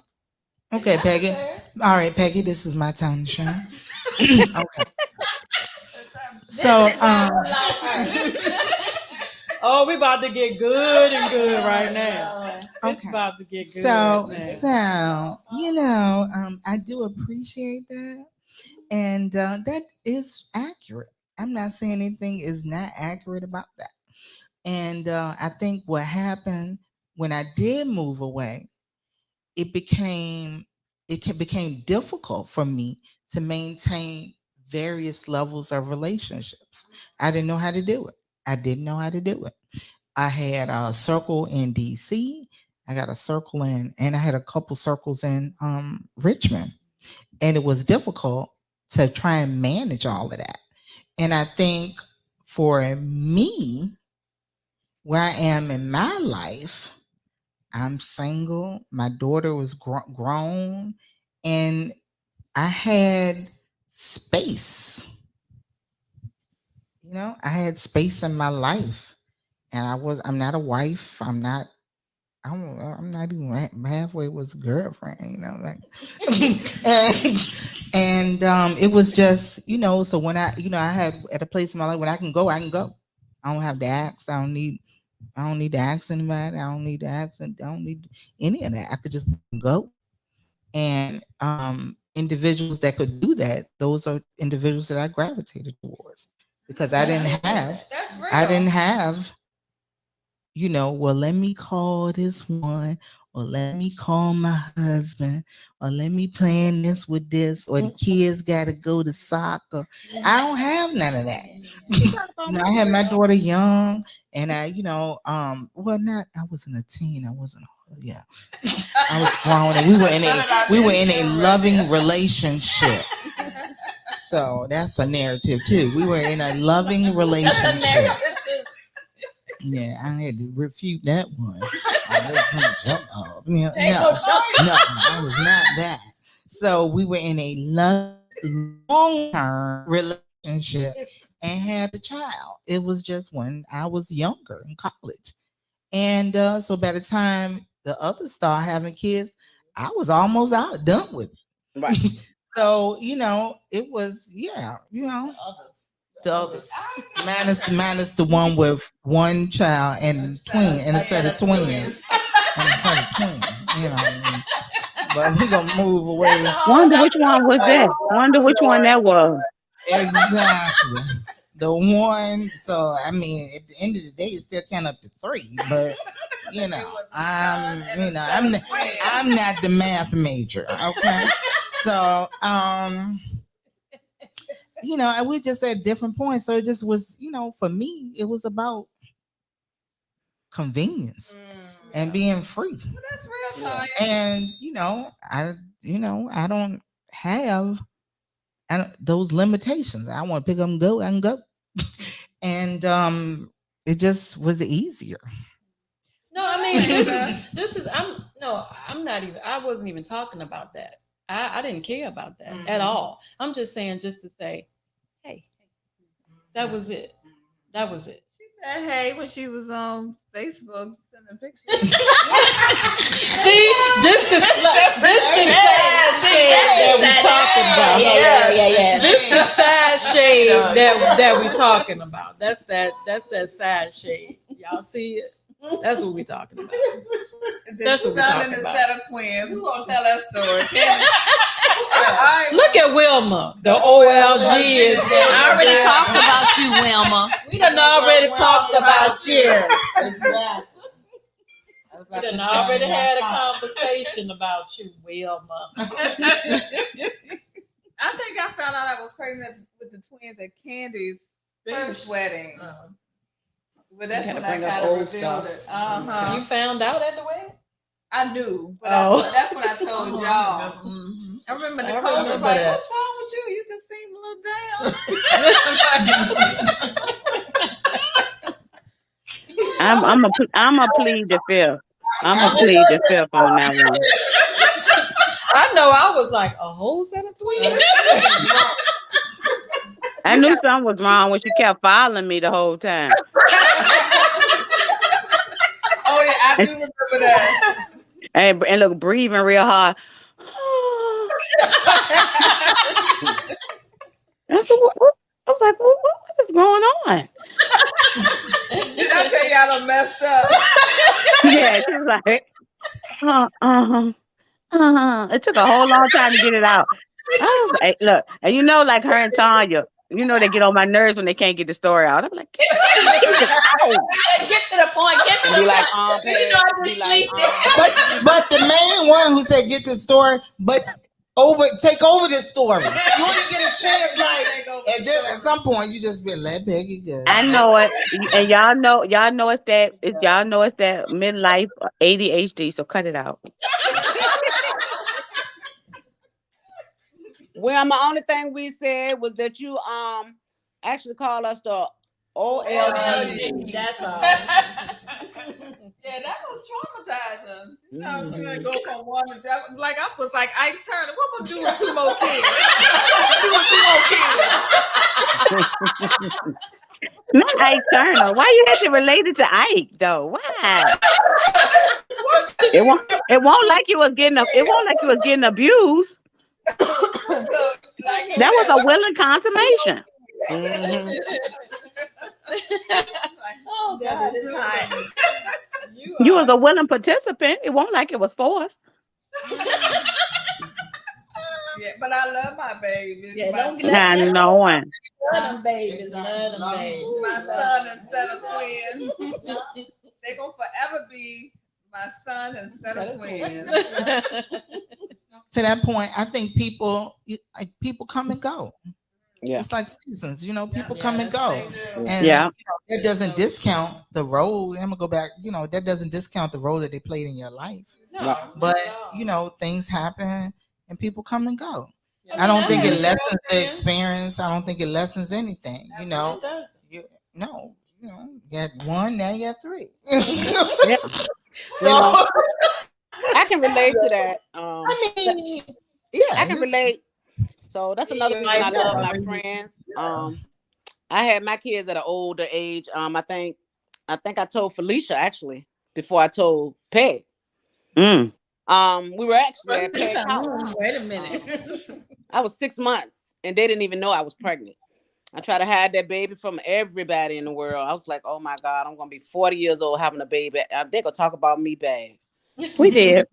okay, Peggy. All right, Peggy, this is my time to shine. Okay. So Oh, we about to get good and good right now. It's okay. about to get good. So now. I do appreciate that. And that is accurate. I'm not saying anything is not accurate about that. And I think what happened when I did move away, it became difficult for me to maintain various levels of relationships. I didn't know how to do it. I didn't know how to do it. I had a circle in DC. I got a circle and I had a couple circles in Richmond, and it was difficult to try and manage all of that. And I think for me, where I am in my life, I'm single. My daughter was grown, and I had space. I had space in my life, and I'm not a wife. I'm not even halfway was a girlfriend, like, and it was just, so when I had at a place in my life when I can go, I can go. I don't have to ask. I don't need to ask anybody. I don't need any of that. I could just go. And individuals that could do that, those are individuals that I gravitated towards because That's real. I didn't have well, let me call this one, or let me call my husband, or let me plan this with this, or the kids got to go to soccer. I don't have none of that. I had my daughter young, and well, I wasn't a teen. I wasn't. Yeah, I was grown, and we were in a loving relationship. So that's a narrative too. We were in a loving relationship. Yeah, I had to refute that one. I was gonna jump off. No, I was not that. So we were in a long-term relationship and had a child. It was just when I was younger in college. And so by the time the others start having kids, I was almost out done with it. Right. So, it was, the others. Minus the one with one child and twin and a set of twins. And a set of twins, But we're gonna move away. Wonder which one was that. Wonder which one that was. Exactly. The one, so I mean, at the end of the day, it's still count up to three, but you know, I'm not the math major. Okay. So, we just at different points. So it just was, for me, it was about convenience and being free. Well, that's real time. And I don't have those limitations. I want to pick up and go, I can go. And it just was easier. No, I mean I'm not even. I wasn't even talking about that. I didn't care about that at all. I'm just saying, just to say, hey, that was it. That was it. She said, "Hey," when she was on Facebook sending pictures. See, this the sad shade that we talking about. Yeah. This the sad shade that we talking about. That's that sad shade. Y'all see it? That's what we talking about. That's what we talking about. Set of twins. Who gonna tell that story? Look at Wilma. The OLG is there. I already talked about you, Wilma. We done already talked about you. Exactly. We done already had a conversation about you, Wilma. I think I found out I was pregnant with the twins at Candy's first wedding. But that's when I kind of revealed it. You found out at the wedding? I knew, but that's when I told y'all. I remember Nicole was like, "What's wrong with you? You just seem a little down." I'm a plead the fifth. I'm a plead the fifth on that one. I know. I was like, a whole set of twins. I knew something was wrong when she kept following me the whole time. Oh yeah, I do remember that. And look, breathing real hard. I said, I was like, what is going on? Did I tell you I done messed up? Yeah, she was like, It took a whole long time to get it out. I was like, look, and like her and Tanya, they get on my nerves when they can't get the story out. I'm like, get Get to the point. Get to the Be like, But the main one who said get the story, but take over this story. You only get a chance, and then at some point you just be let Peggy go. I know it, and y'all know it's that midlife ADHD. So cut it out. Well, my only thing we said was that you actually call us the OLG. That's all. Yeah, that was traumatizing. You know, you're gonna go from one to the other. Like I was like Ike Turner. What am I doing with 2 more kids? Not Ike Turner. Why you had to relate it to Ike though? Why? It won't like you was getting abused. That was a willing consummation. Oh, God, it's hot. You was a willing participant. It won't like it was forced. Yeah, but I love my babies. Yeah, don't be Not knowing. Love them babies. My son and set of twins. They're gonna forever be my son and set of twins. To that point, I think people come and go. Yeah. It's like seasons, people come and go. And that doesn't discount the role. I'm gonna go back, that doesn't discount the role that they played in your life. No, but things happen and people come and go. I don't think it lessens the experience. I don't think it lessens anything. It doesn't. You got 1, now you got 3. So I can relate to that. I can relate. So that's another reason I love my friends. I had my kids at an older age. I think I told Felicia actually before I told Peg. We were actually at Peg's house. Wait a minute. I was 6 months and they didn't even know I was pregnant. I tried to hide that baby from everybody in the world. I was like, oh my God, I'm gonna be 40 years old having a baby. They're gonna talk about me bad. We did.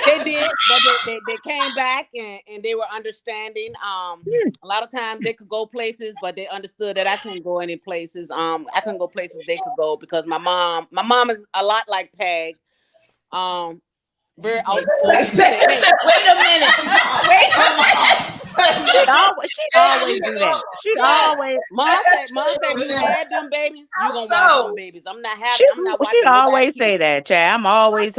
They did, but they came back and they were understanding. A lot of times they could go places, but they understood that I couldn't go any places. I couldn't go places they could go because my mom is a lot like Peg. Um, very outspoken. She say, hey, Wait a minute. Wait a minute. She always do that. She always mom said, you had them babies, you gonna watch them babies. she I'm not she watching nobody always say kids. that, Chad. I'm always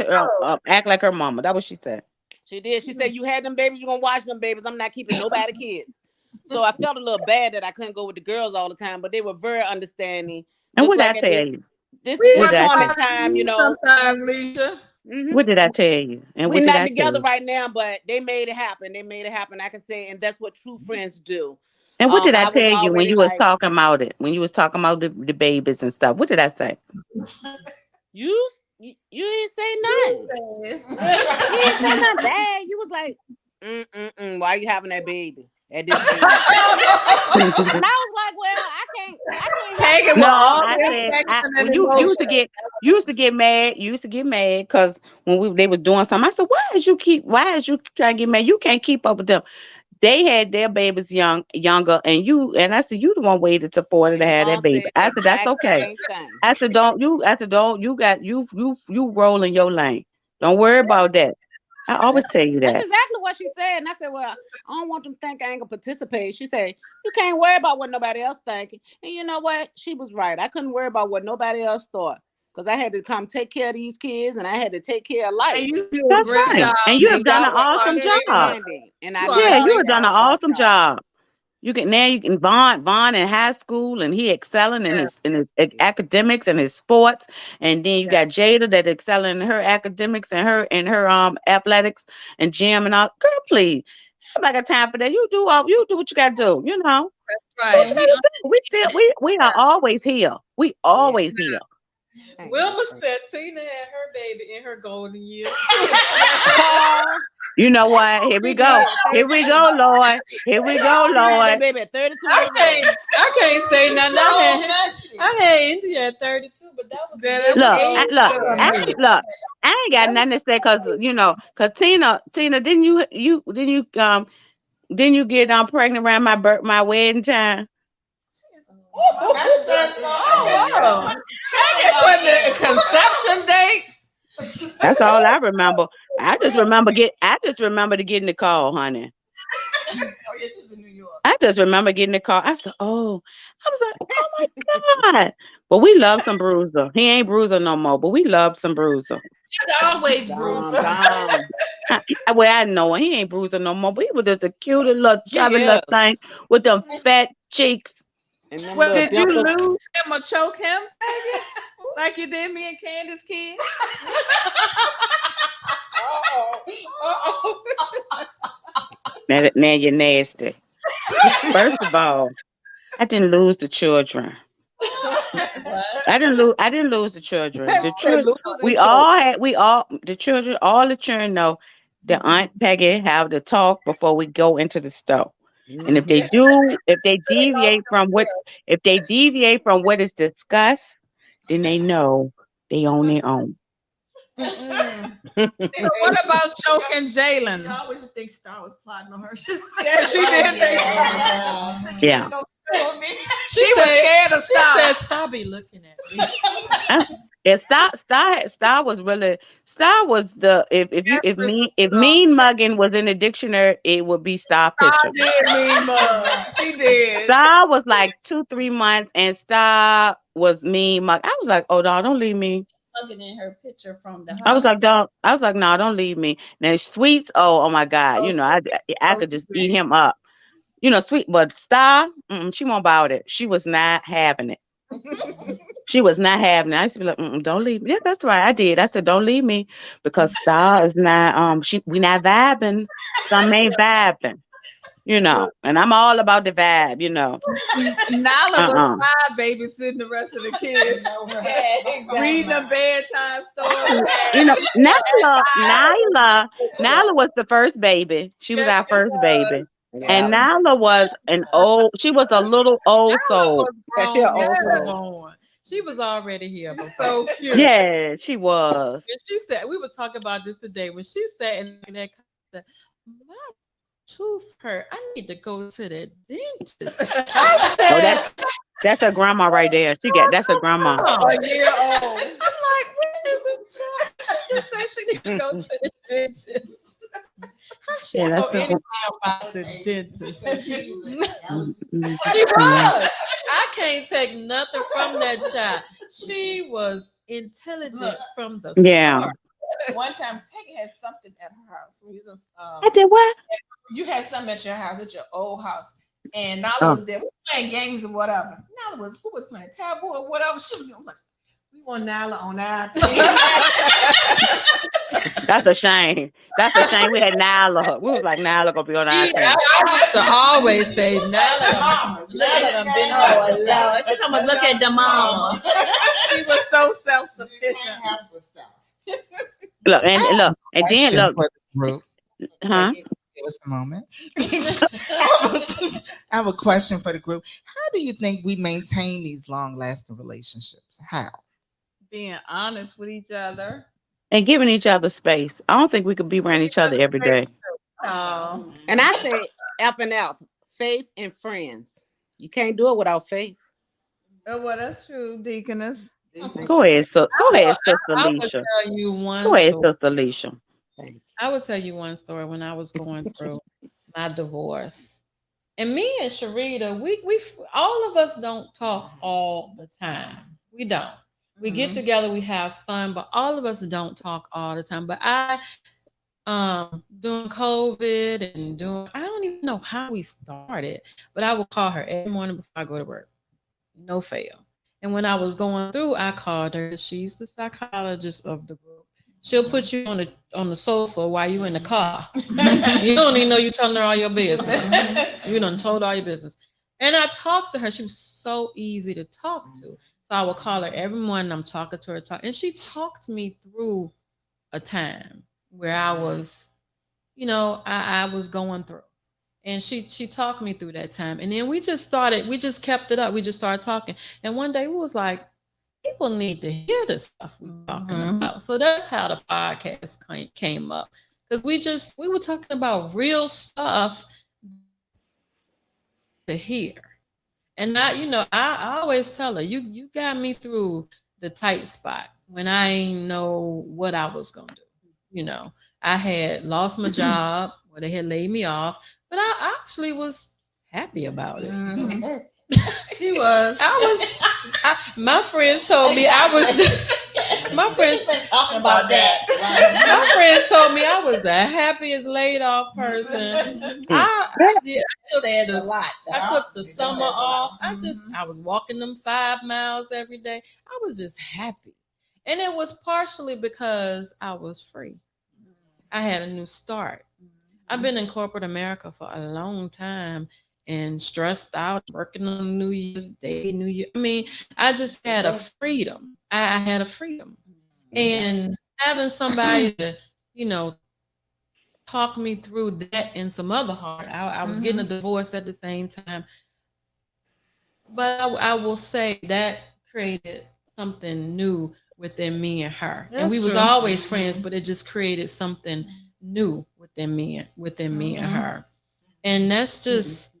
act like her mama. That what she said. She did. She said, you had them babies, you gonna watch them babies. I'm not keeping nobody kids. So I felt a little bad that I couldn't go with the girls all the time, but they were very understanding. And Just what did like I at tell you? this What did I point tell in time, Sometimes, Leisha. What did I tell you? And we're what did not I tell together you? right now, but they made it happen. They made it happen. I can say, and that's what true friends do. And what did I I was tell you when already you was like, talking about it? When you was talking about the babies and stuff? What did I say? you didn't say nothing. You didn't say nothing bad. You was like, why are you having that baby at this age? And I was like, well, I can't Take it with No, all I the said affection when and you emotion. used to get mad. You used to get mad because they was doing something. I said, why is you trying to get mad? You can't keep up with them. They had their babies younger, and I said, you the one waited to 40 to And have mom that baby. said the I said, that's exact okay. same thing. I said, don't you got you roll in your lane. Don't worry about that. I always That's tell you that's that. exactly what she said. And I said, well, I don't want them to think I ain't gonna participate. She said, you can't worry about what nobody else thinking. And you know what? She was right. I couldn't worry about what nobody else thought. Because I had to come take care of these kids and I had to take care of And life. you do a That's great right. job. And you have And done an y'all were awesome job. understanding. And I You are a Yeah, love you great have that done an part job. about awesome y'all. job. You can Vaughn in high school and he excelling in Yeah. his academics and his sports, and then you Yeah. got Jada that excelling in her academics and her athletics and gym and all. Girl, please, I got time for that. You do what you got to do. Do what Right. you And got we to do. We still we are always here. We Yeah. always here. Thank you. Wilma said Tina had her baby in her golden years. Paul, You know what? Here we she go. did at Here we 32. go, Lord. Here we go, She had that Lord. baby at 32 I years old. can't say nothing. I had India at 32, but that was a That young it was Look, old age. for me. I ain't got nothing to say cause Tina, didn't you get pregnant around my wedding time? Oh, wow. I can put the conception date. That's all I remember. I just remember to getting the call, honey. I just remember getting the call. I said, oh, I was like, oh my God. But we love some Bruiser. He ain't Bruiser no more, but we love some Bruiser. It's always Gone, Bruce. gone. Well, I know him. He ain't Bruiser no more, but he was just a cute little He chubby little is. thing with them fat cheeks. And them Well, little did you dimples. lose him or choke him, baby? Like you did me and Candace kid? Now you're nasty. First of all, I didn't lose the children. I didn't lose the children. The Said children lose and choke. all the children know that Aunt Peggy have to talk before we go into the store. And if they Mhm. do, if they deviate from what is discussed, then they know they on their own. Mm-mm. So what about choking Jalen? She always thinks Star was plotting on her. Yeah, she did think Yeah. she was scared of She said, Star. Star be looking at me. And Star was really Star was the Yes, if mean mugging was in the dictionary, it would be Star Star picture. did me, mug. She did. Star was like 2-3 months, and Star was mean mug. I was like, oh no, don't leave me. Looking in her picture from the I was like, hospital. don't. I was like, no, don't leave me. Now Sweets, oh my God, So, I so could just eat sweet. him up. Sweet, but Star, she won't about it. She was not having it. She was not having it. I used to be like, don't leave me. Yeah, that's right. I did. I said, don't leave me because Star is not. We not vibing. Some ain't vibing. And I'm all about the vibe. Nala was Uh-uh. fine babysitting the rest of the kids. Reading them bedtime stories. Nyla was the first baby. She was Yes, our she first was. baby. Yeah. And Nyla was she was a little old Nala soul. was Yeah, she an grown. old Yes. soul. Born. She was already here before. So cute. Yeah, she was. And she said, we were talking about this today. When she sat in that, said, my tooth hurt. I need to go to the dentist. I Oh, said, that's her grandma right there. That's her grandma. A year old. I'm like, where is the child? She just said she need to go to the dentist. How she Yeah, know that's anything about the dentist? Mhm. She was. I can't take nothing from that child. She was intelligent from the Yeah. start. One time, Peggy had something at her house. I did what? You had something at your house, at your old house, and Nala Oh. was there. We were playing games or whatever. Who was playing taboo or whatever. She was like, we want Nala on our team. That's a shame. That's a shame. We had Nyla. We was like, Nyla gonna be on our team. I used to always say, Nala done been Oh Lord, she's talking about look at the mama. She was so self-sufficient. Look, and then Question look, for the group. huh? Give us a moment. I have a question for the group. How do you think we maintain these long-lasting relationships? How? Being honest with each other. And giving each other space. I don't think we could be around each other every day. Oh, And I say F and F, faith and friends. You can't do it without faith. oh, well, that's true, Deaconess. Go ahead, Sister I would Alicia. tell you one Go ahead, story. Sister Alicia. Thank you. I would tell you one story when I was going through my divorce. And me and Sharita, we all of us don't talk all the time. We don't. We get together, we have fun, but all of us don't talk all the time. But I during COVID and I don't even know how we started, but I would call her every morning before I go to work. No fail. And when I was going through, I called her. She's the psychologist of the group. She'll put you on the sofa while you in the car. You don't even know you're telling her all your business. You done told all your business. And I talked to her. She was so easy to talk to. So I would call her every morning. I'm talking to her, and she talked me through a time where I was, I was going through. And she talked me through that time. And then we just kept it up. We just started talking. And one day we was like, people need to hear the stuff we're talking about. So that's how the podcast came up. Because we were talking about real stuff to hear. And I always tell her, you got me through the tight spot when I ain't know what I was gonna do. I had lost my job, or they had laid me off, but I actually was happy about it. She was. My friends told me I was. My friends talking about that. My friends told me I was the happiest laid off person. I took the summer off. I was walking them 5 miles every day. I was just happy. And it was partially because I was free. I had a new start. I've been in corporate America for a long time and stressed out, working on New Year's Day, New Year. I mean, I just had a freedom. I had a freedom. And having somebody to, talk me through that and some other hard. I was getting a divorce at the same time. But I will say that created something new within me and her. And we was always friends, but it just created something new within me and her. And that's just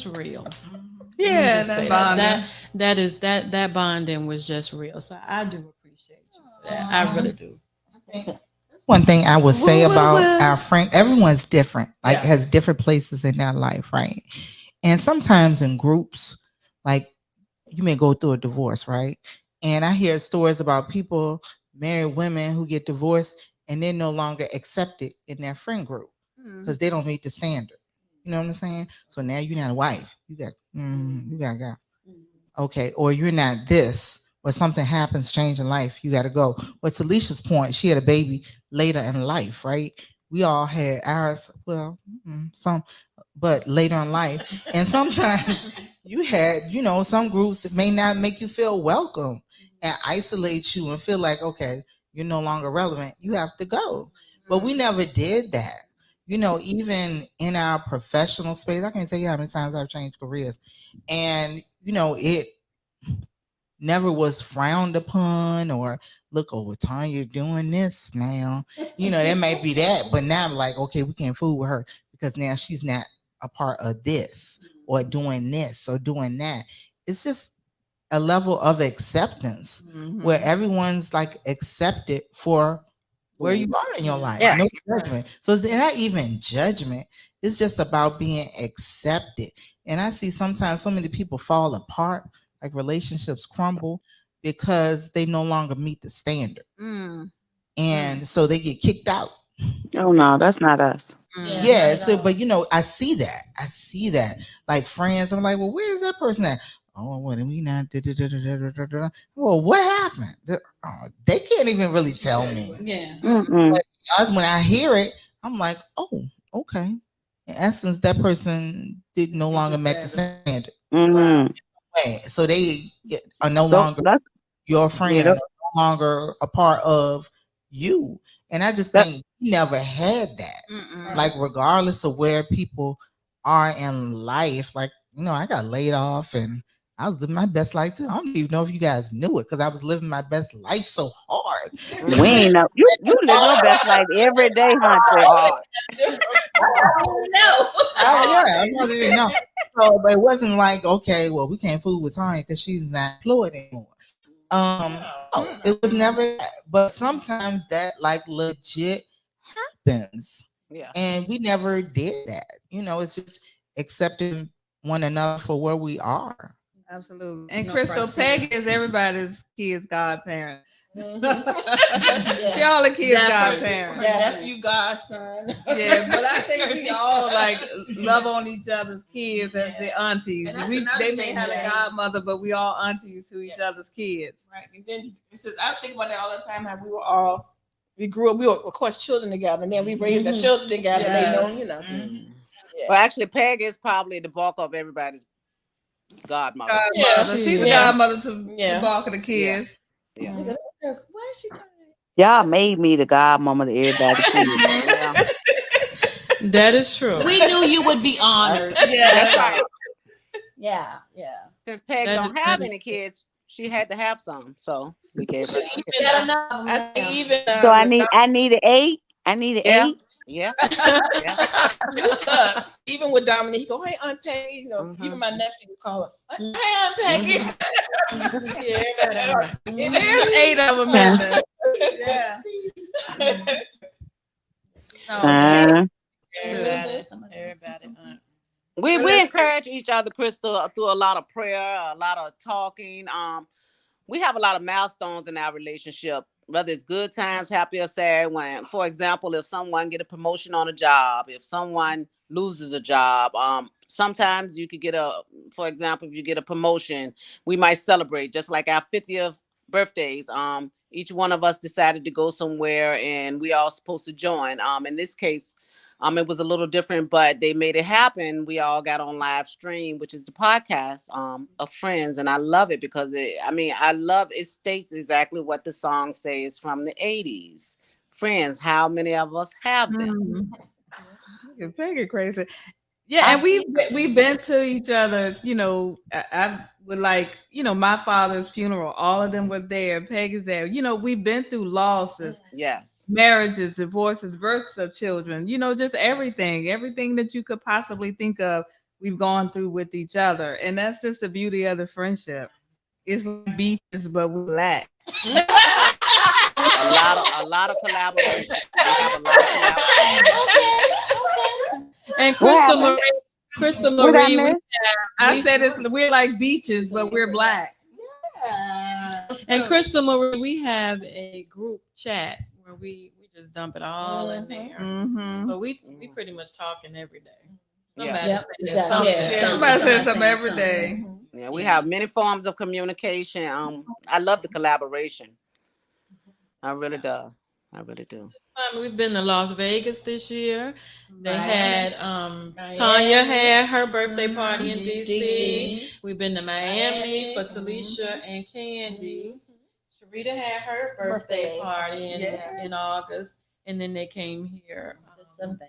real. Yeah, that bonding was just real. So I do appreciate you for that. I really do. That's one thing I would say about our friend. Everyone's different, has different places in their life, right? And sometimes in groups, like you may go through a divorce, right? And I hear stories about people, married women who get divorced and they're no longer accepted in their friend group because they don't meet the standard. You know what I'm saying? So now you're not a wife. You got to go. Okay. Or you're not this, or something happens, change in life. You got to go. But to Alicia's point, she had a baby later in life, right? We all had ours. Well, but later in life. And sometimes you had, some groups that may not make you feel welcome and isolate you and feel like, okay, you're no longer relevant. You have to go. But we never did that. even in our professional space, I can't tell you how many times I've changed careers, and it never was frowned upon or look over Tanya doing this now. There may be that, but now I'm like, okay, we can't fool with her because now she's not a part of this or doing this or doing that. It's just a level of acceptance where everyone's like accepted for where you are in your life. Yeah. No judgment. So it's not even judgment. It's just about being accepted. And I see sometimes so many people fall apart, like relationships crumble because they no longer meet the standard. And so they get kicked out. Oh no, that's not us. Yeah. So, but I see that. Like friends, I'm like, well, where's that person at? Oh, what are we not? Well, what happened? They can't even really tell me. Yeah. But when I hear it, I'm like, oh, okay. In essence, that person did no longer met the standard. So they are no longer your friend, no longer a part of you. And I just think we never had that. Like, regardless of where people are in life, like, I got laid off and I was living my best life too. I don't even know if you guys knew it because I was living my best life so hard. We ain't know. You live your best life every day, Hunter. No. I wasn't know. So, but it wasn't like, okay, well, we can't fool with Tanya because she's not employed anymore. No, it was never that. But sometimes that like legit happens. Yeah. And we never did that. It's just accepting one another for where we are. Absolutely. And Crystal, Peggy is everybody's kid's godparent. She all the kids' godparents. Nephew, godson. Yeah, but I think we all like love on each other's kids as the aunties. They may have a godmother, but we all aunties to each other's kids. Right. And then I think about that all the time. How we grew up. We were, of course, children together, and then we raised our children together. Yes. They know, Yeah. Well, actually, Peg is probably the bulk of everybody's godmother. She's a godmother to the bulk of the kids. Yeah. Why is she trying? Y'all made me the godmama to everybody's kids. That is true. We knew you would be honored. Yeah, that's right. Yeah. Since Peg don't have any kids, she had to have some, so we gave her. I think even So I need an 8. I need an 8. Yeah. Even with Dominique, he go, hey, Aunt Peggy. Even my nephew would call her, hey, Aunt Peggy. There's 8 of them in there. Yeah. Everybody. We encourage each other, Crystal, through a lot of prayer, a lot of talking. We have a lot of milestones in our relationship, whether it's good times, happy or sad. When, for example, if someone get a promotion on a job, if someone loses a job, sometimes you could for example, if you get a promotion, we might celebrate just like our 50th birthdays. Each one of us decided to go somewhere and we all supposed to join. In this case, it was a little different, but they made it happen. We all got on live stream, which is the podcast of Friends. And I love it because it states exactly what the song says from the 80s. Friends, how many of us have them? You're pretty crazy. Yeah, and we've been to each other's, I would like, my father's funeral. All of them were there. Peggy's there. We've been through losses. Yes. Marriages, divorces, births of children, just everything that you could possibly think of, we've gone through with each other. And that's just the beauty of the friendship. It's like beaches, but we're black. A lot of collaboration. We have a lot of collaboration. And Crystal Marie, we're like beaches, but we're black. Yeah. And Crystal Marie, we have a group chat where we just dump it all in there. So we pretty much talking every day. Somebody says something every day. Yeah, we have many forms of communication. I love the collaboration. I really do. We've been to Las Vegas this year. They had Tanya had her birthday party in DC. We've been to Miami for Talisha and Candy. Sharita had her birthday party in August, and then they came here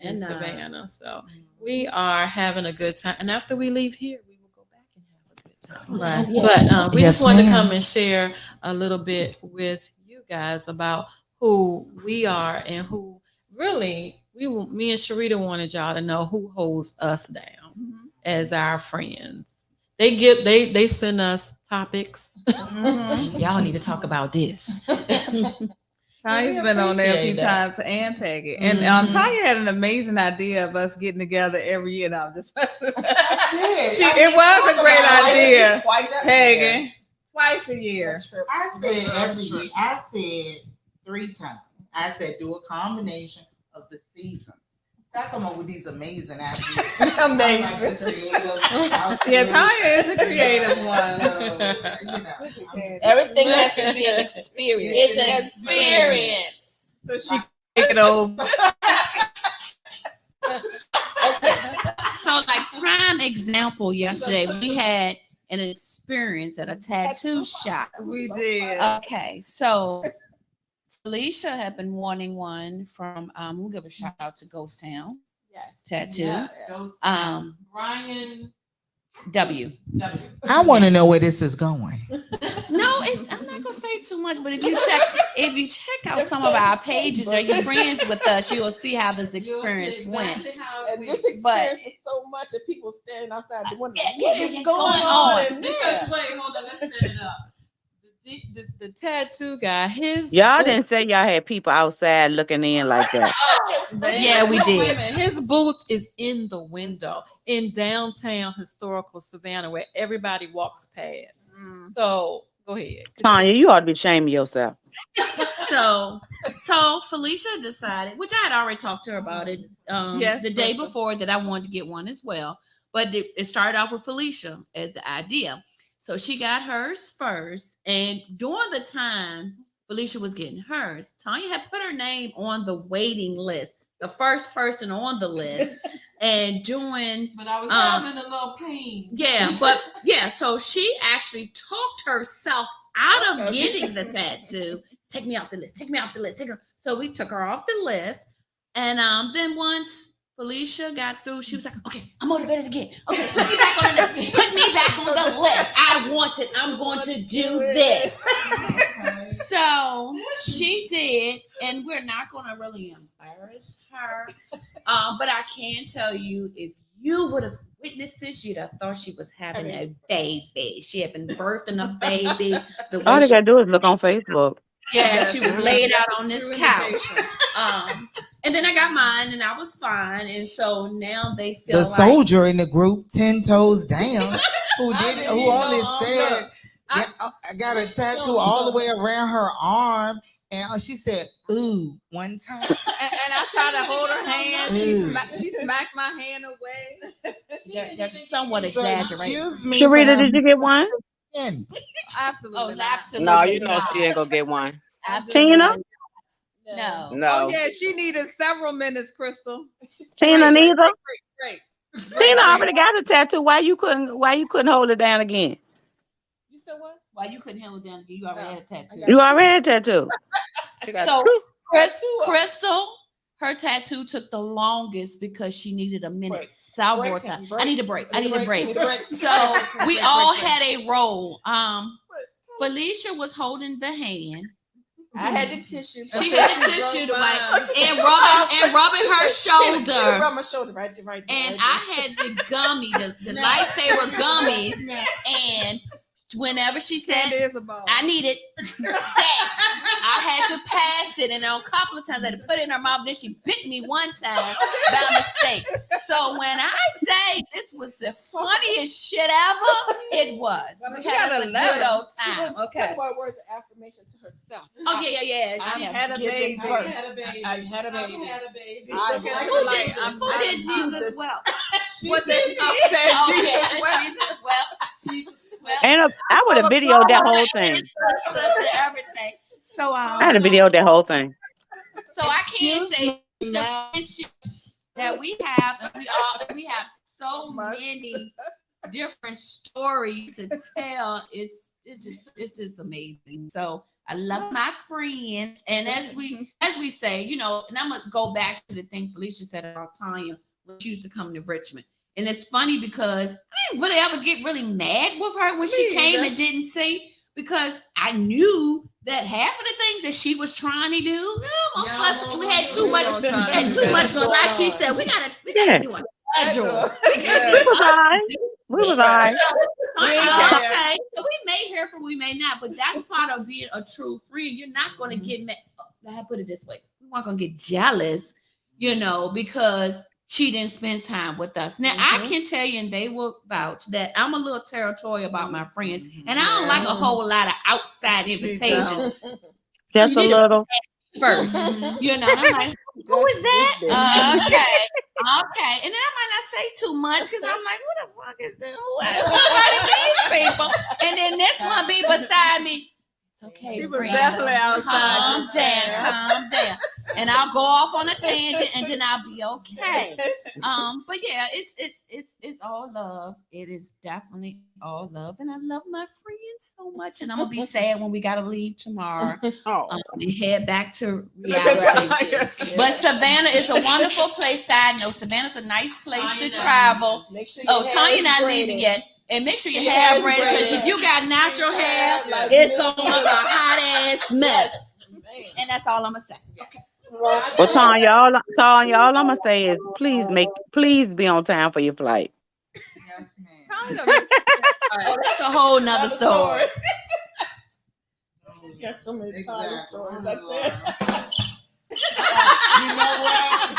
in Savannah. So we are having a good time. And after we leave here, we will go back and have a good time. Right. But we Yes, just wanted to ma'am. come and share a little bit with you guys about who we are and who really me and Sharita wanted y'all to know who holds us down as our friends. They send us topics. Y'all need to talk about this. Tanya's been on there a few times, and Peggy. And Tanya had an amazing idea of us getting together every year. Now, just it was a great idea, Peggy. Twice a year. I said every year. I said 3 times. I said do a combination of the seasons. I come up with these amazing ideas. Amazing. Yeah, Tanya is a creative one. Everything has to be an experience. It's an experience. So she can take it over. So, like, prime example, yesterday we had an experience at a tattoo shop. We did. Okay, so Felicia had been wanting one from we'll give a shout out to Ghost Town Tattoo. Brian W. I want to know where this is going. No, I'm not gonna say too much, but if you check out some of our pages or you're friends with us, you'll see how this experience went. And this experience was so much of people standing outside the window. What is going on in there? Wait, hold on, let's set it up. The tattoo guy, Y'all didn't say y'all had people outside looking in like that. Yeah, we did. Wait a minute. His booth is in the window in downtown historical Savannah where everybody walks past. So go ahead. Tanya, you ought to be ashamed of yourself. So Felicia decided, which I had already talked to her about it the day before, that I wanted to get one as well. But it started off with Felicia as the idea. So she got hers first, and during the time Felicia was getting hers, Tanya had put her name on the waiting list, the first person on the list, and doing. But I was having a little pain. Yeah, so she actually talked herself out of getting the tattoo. Take me off the list. So we took her off the list, and then once Felicia got through, she was like, okay, I'm motivated again. Okay, put me back on the list. Put me back on the list. I want it. I'm going to do this. So she did, and we're not going to really embarrass her. But I can tell you, if you would have witnessed this, you'd have thought she was having a baby. She had been birthing a baby. All they gotta do is look on Facebook. Yeah, she was laid out on this couch. And then I got mine, and I was fine. And so now they feel the soldier in the group, 10 toes down, who only said, I got a tattoo all the way around her arm. And she said, ooh, one time. And I tried to hold her hand. She smacked my hand away. They're somewhat exaggerating. Excuse me. Sharita, did you get one? Absolutely. Oh, absolutely. No, you know she ain't gonna get one. Tina? No. No. Oh yeah, she needed several minutes, Crystal. Tina neither. Great. Tina already got a tattoo. Why you couldn't hold it down again? You said what? Why you couldn't hold it down? You already had a tattoo. You already had a tattoo. So Crystal, her tattoo took the longest because she needed a minute several times. I need a break. So we all had a role. Felicia was holding the hand. I had the tissue. She had the tissue to wipe and rubbing her shoulder. Rub my shoulder right. And I had the gummy, the lifesaver gummies, and whenever she said, I need it, stats, I had to pass it. And a couple of times I had to put it in her mouth. Then she bit me one time by mistake. So when I say this was the funniest shit ever, it was. We had a good old time. Okay. Talk about words of affirmation to herself. Oh, yeah. She had a baby. I had a baby. Who did Jesus well? Jesus well. And I would have videoed that whole thing. Everything. So I had to video that whole thing. So I can say the friendship that we have, and we have so many different stories to tell. It's it's just amazing. So I love my friends, and as we say, you know, and I'm gonna go back to the thing Felicia said about Tanya when she used to come to Richmond. And it's funny because I didn't really ever get really mad with her when she came and didn't say, because I knew that half of the things that she was trying to do, plus we had too much, So like she said, we gotta do a schedule. We was I. Okay, so we may hear from, we may not, but that's part of being a true friend. You're not going to get mad. I put it this way: we weren't going to get jealous, you know, because she didn't spend time with us. Now I can tell you, and they will vouch that I'm a little territorial about my friends, and I don't like a whole lot of outside invitations. Just a little. First, you know, and I'm like, who is that? Okay, and then I might not say too much because I'm like, who the fuck is this? Who are these people? And then this one be beside me. It's okay, friend. Definitely outside. Calm down. And I'll go off on a tangent, and then I'll be okay. But yeah, it's all love. It is definitely all love, and I love my friends so much. And I'm gonna be sad when we gotta leave tomorrow and head back to reality. But Savannah is a wonderful place. Side note: Savannah's a nice place to travel. Make sure Tanya not leaving yet. And make sure your hair is braided, because if you got natural hair, it's gonna look a hot ass mess. And that's all I'm gonna say. Well, Tanya, all I'm gonna say is please be on time for your flight. Yes, ma'am. Oh, that's a whole nother story. Got so many Exactly. stories. That's it. You know what?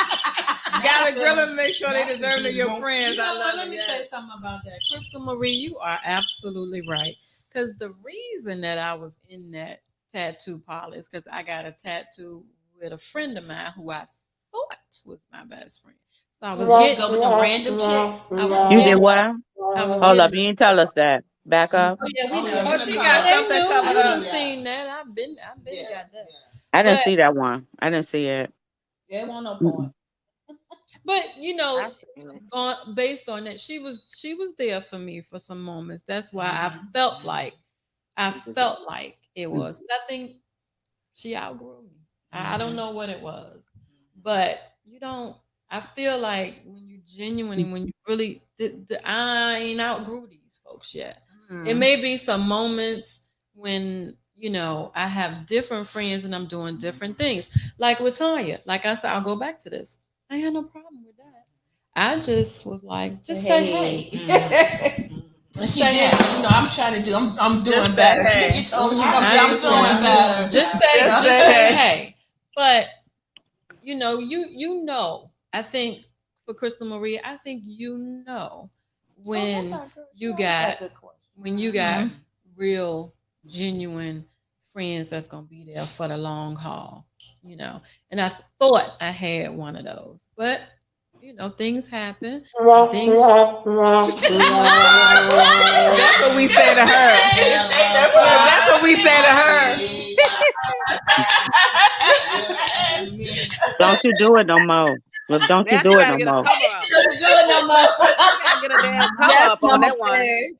Gotta grill them, make sure they deserve to your friends. You know I what? love Let it. me say something about that. Crystal Marie, you are absolutely right. Because the reason that I was in that tattoo parlor is because I got a tattoo with a friend of mine who I thought was my best friend. So I was getting Go with the random chicks. You did what? Hold Hold up, you didn't tell us that. Back up. Oh yeah, we know. Oh, she got something coming I up. done seen that. I've been got that. I didn't But- see that one. I didn't see it. Yeah, it won't no point. But you know, I've seen it. based on that, she was there for me for some moments. That's why I felt like it was. But I think she outgrew me. I don't know what it was, but you don't. I feel like when you genuinely, when you really, I ain't outgrew these folks yet. It may be some moments when, you know, I have different friends and I'm doing different things. Like with Tanya, like I said, I'll go back to this. I had no problem with that. I just was like, just say hey. And she did. You know, I'm trying to do. I'm doing better. She told me I'm doing better. Just say hey. But you know, you know. I think for Crystal Marie, I think you know when you got real, genuine friends that's gonna be there for the long haul. You know, and I thought I had one of those, but you know, things happen. Things. That's what we say to her. That's what we say to her. Don't you do it no more. Look, don't you do it no more. Get a damn cover up on that one. It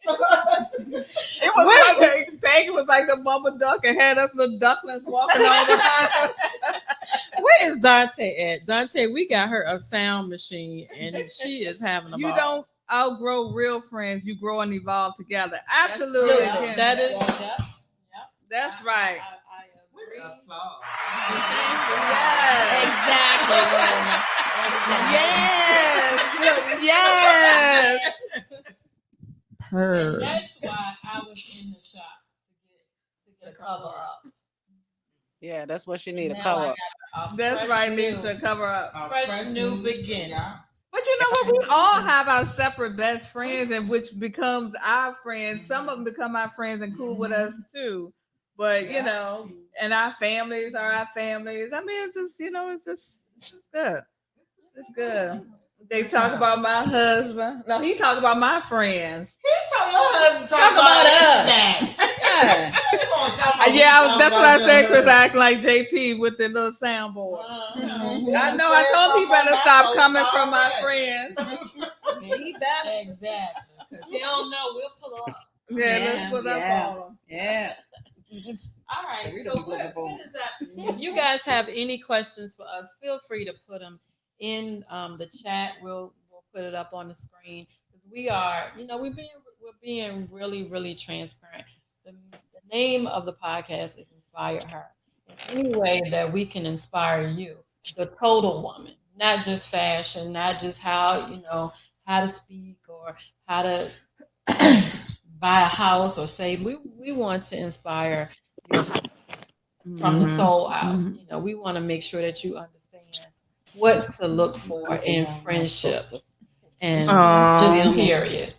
was like Peggy was like the bubble duck and had us little ducklings walking on behind us. Where is Dante at? Dante, we got her a sound machine and she is having a You ball. don't outgrow real friends. You grow and evolve together. Absolutely. That is. That's right. I agree. Yes. Yes. And that's why I was in the shop to get a cover up. Yeah, that's what she need, a Now cover I up. got a That's fresh right, new- Nisha. Cover up. Fresh new beginning. But you know what? We all have our separate best friends, and which becomes our friends. Some of them become our friends and cool with us too. But you know, and our families are our families. I mean, it's just, you know, it's just good. It's good. They talk about my husband. No, he talk about my friends. Talk about us. That's what I said, Chris. I act like JP with the little soundboard. I know. I told him he better stop coming from my friends. He better. Exactly. Because he don't know, we'll pull up. Yeah, let's put up all of them. Yeah. All right. So what is that? If you guys have any questions for us, feel free to put them in the chat. We'll put it up on the screen because we are, we're being really transparent. The name of the podcast is Inspire Her. In any way that we can inspire you, the total woman, not just fashion, not just how to speak or how to buy a house or save. We want to inspire your from the soul out. We want to make sure that you understand what to look for in friendships and just period.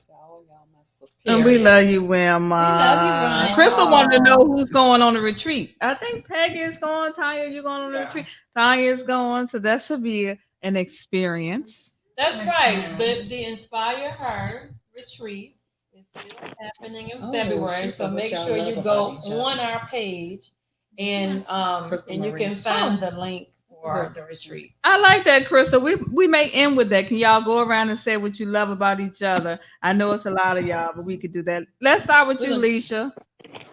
And we love you, Wilma. We love you, Ronnie. Crystal wanted to know who's going on the retreat. I think Peggy is going. Tanya, you're going on the retreat. Tanya is going, so that should be an experience. That's right. The Inspire Her retreat is still happening in February. So make sure you go on our page and you can find the link for the retreat. I like that, Crystal. We may end with that. Can y'all go around and say what you love about each other? I know it's a lot of y'all, but we could do that. Let's start with you, Leisha.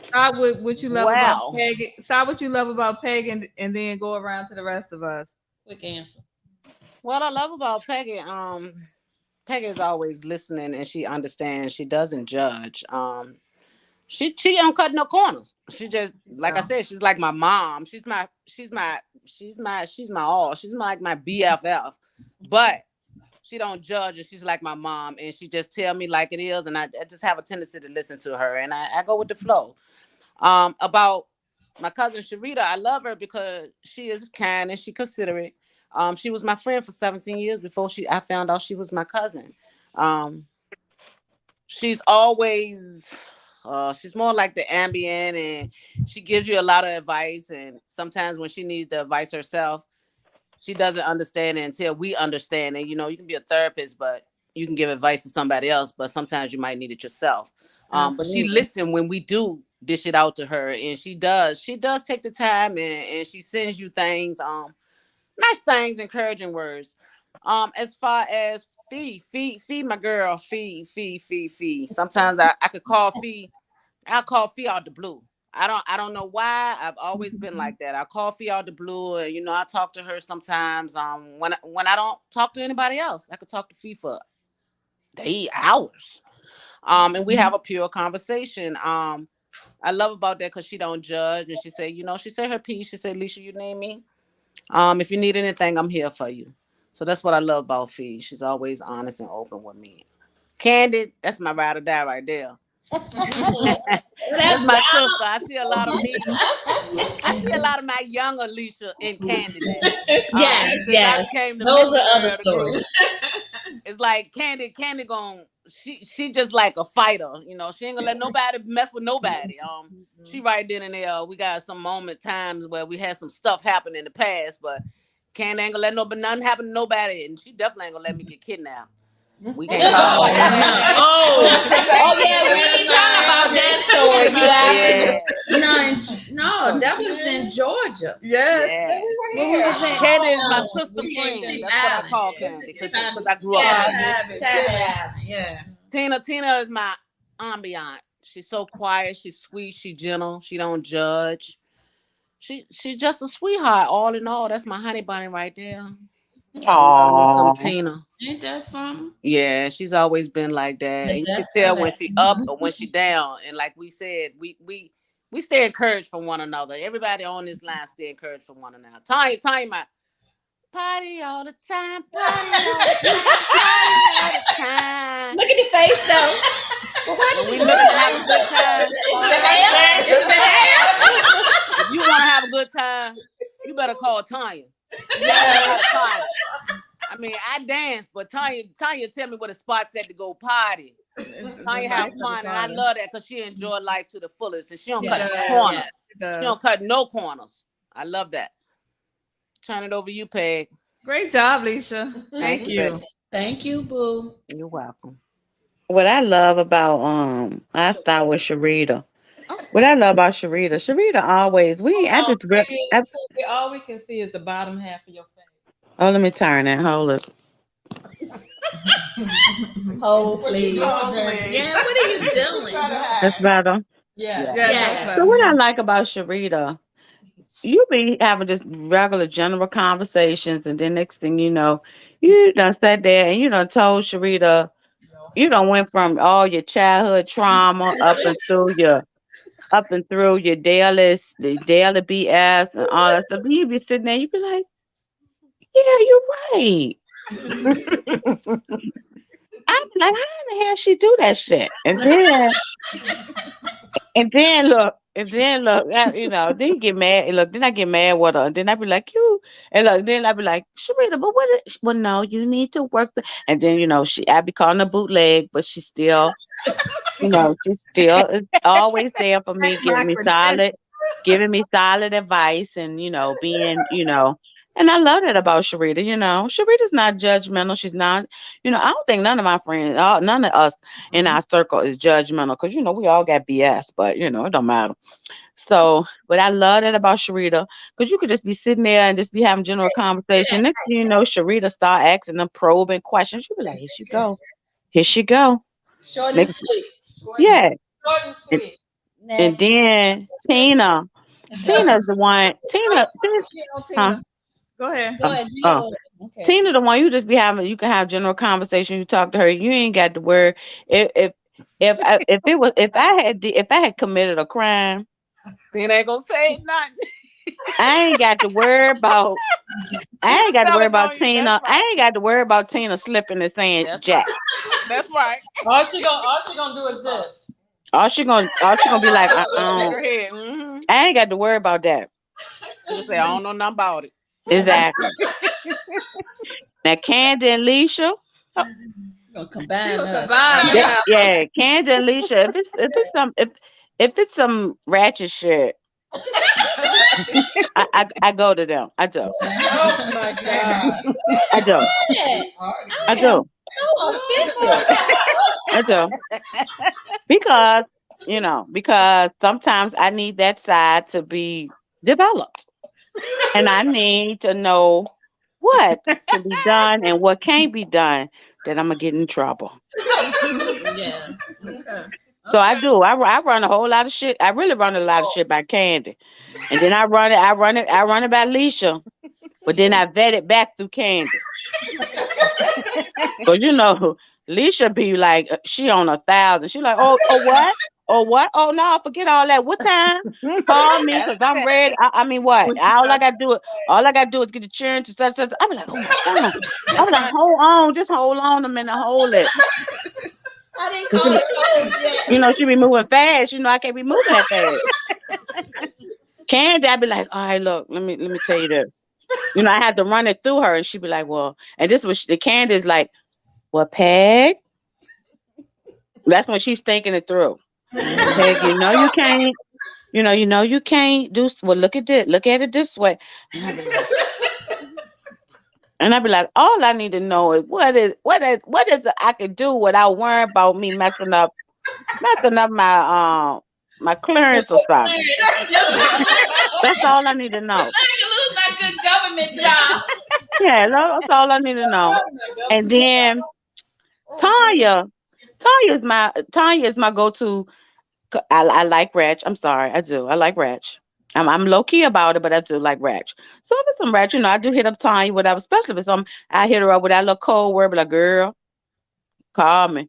Start with what you love about Peg. Start what you love about Peg, and then go around to the rest of us. Quick answer. What I love about Peggy, Peggy is always listening and she understands. She doesn't judge. She don't cut no corners. She just, like I said, she's like my mom. She's my all. She's like my BFF. But she don't judge, and she's like my mom, and she just tell me like it is, and I just have a tendency to listen to her, and I go with the flow. About my cousin Sharita, I love her because she is kind and she considerate. She was my friend for 17 years before I found out she was my cousin. She's always she's more like the ambient, and she gives you a lot of advice, and sometimes when she needs the advice herself, she doesn't understand it until we understand it. You can be a therapist, but you can give advice to somebody else, but sometimes you might need it yourself. But she listens when we do dish it out to her, and she does take the time, and she sends you things, nice things, encouraging words. As far as Fee, my girl, Fee. Sometimes I could call Fee. I'll call Fee out the blue. I don't know why. I've always been like that. I call Fee out the blue, and I talk to her sometimes. When I don't talk to anybody else, I could talk to Fee for hours. And we have a pure conversation. I love about that because she don't judge, and she say, she said her piece. She said, Leisha, you need me. If you need anything, I'm here for you. So that's what I love about Fee. She's always honest and open with me. Candid, that's my ride or die right there. That's my sister. I see a lot of me. I see a lot of my younger Alicia in Candid. Yes. Those are other stories. It's like Candid she just like a fighter. She ain't gonna let nobody mess with nobody. She right then and there. We got some times where we had some stuff happen in the past, but Candid ain't gonna let nothing happen to nobody, and she definitely ain't gonna let me get kidnapped. We can't talk about that. We ain't talking about that story. No, that was in Georgia. Yes. Candid is my sister friend. That's what I call Candid because I grew up. Yeah. Tina is my ambient. She's so quiet. She's sweet. She's gentle. She don't judge. She's just a sweetheart. All in all, that's my honey bunny right there. Aww. Some Tina. Ain't that something? Yeah, she's always been like that. And you can tell when she up or when she down. And like we said, we stay encouraged from one another. Everybody on this line stay encouraged from one another. Tanya, my party all the time, party all the time. Look at the face though. When we looking to have a good time. If you want to have a good time, you better call Tanya. I mean, I dance, but Tanya tell me where the spot's at to go party. Tanya have fun, and I love that because she enjoy life to the fullest, and she don't cut no corners. She don't cut no corners. I love that. Turn it over to you, Peg. Great job, Leisha. Thank you. Thank you, boo. You're welcome. What I love about I start with Sharita. What I love about Sharita always All we can see is the bottom half of your face. Oh, let me turn it. Hold it. Hold, What you please. doing, please? Yeah, what are you doing? That's better. Yeah. Yeah, Yes. that's So better. what I like about Sharita, you be having just regular general conversations, and then next thing you know, you done sat there and you done told Sharita, you done went from all your childhood trauma up and through your the daily BS and all that stuff. You be sitting there, you be like, yeah, you're right. I'm like, how in the hell she do that shit? Then you get mad. And look, then I get mad with her. And then I be like, you. And look, then I be like, Sharita, but what? Well, no, you need to work. And then, I be calling her bootleg, but she still is always there for me, That's my credential. giving me solid advice and, and I love that about Sharita, Sharita's not judgmental. She's not, I don't think none of my friends, none of us in our circle is judgmental because, we all got BS, but, it don't matter. So, but I love that about Sharita because you could just be sitting there and just be having general conversation. Next thing you know, Sharita start asking them probing questions. You be like, here she go. Here she go. Short and Next, sweet. yeah. Short and And, sweet. and Next. then Tina's the one. She on Huh? Tina. Go ahead. Go ahead, do Oh, your okay. Tina, the one you just be having. You can have general conversation. You talk to her. You ain't got to worry. If I had committed a crime, Then ain't gonna say nothing. I ain't got to worry about. I She'll ain't got to tell worry it about on you. That's Tina. I right. ain't got to worry about Tina slipping and saying That's right. Jack. That's right. All she gonna do is this. All she gonna be like, Just shake her head. Mm-hmm. I ain't got to worry about that. She'll say, I don't know nothing about it. Exactly. Now, Candy and Leisha. We're gonna She combine was us. combined. Yeah, Yeah. yeah, Candy and Alicia. If it's some ratchet shit, I go to them. I do. Oh my God. I do. Yeah, I I am do. so offended. I do. Because because sometimes I need that side to be developed, and I need to know what can be done and what can't be done. That I'm gonna get in trouble. Yeah. Okay. So I do. I run a whole lot of shit. I really run a lot of shit by Candy. And then I run it by Leisha, but then I vet it back through Candy. Cause Leisha be like, she on 1,000. She like, oh what? Oh what? Oh no, forget all that. What time? Call me That's because I'm ready. I mean what? All I gotta do is get the churn to such. I be like, oh my God. I be like, right. hold on, just hold on a minute, hold it. I didn't And call it cold yet. she be moving fast. I can't be moving that fast. Candy, I be like, all right, look, let me tell you this. I had to run it through her, and she'd be like, well, and this was the Candace like, well, Peg, that's when she's thinking it through. Peg, you can't, you can't do. Well, look at it this way, and I'd be like, all I need to know is what is it I can do without worrying about me messing up my clearance or something. That's all I need to know. I can lose my good government job. Yeah, that's all I need to know. And then Tanya, Tanya is my go-to. I like Ratch. I'm sorry, I do. I like Ratch. I'm low key about it, but I do like Ratch. So if it's some Ratch, I do hit up Tanya, whatever. Especially if it's some, I hit her up with that little cold word, be like, girl, call me.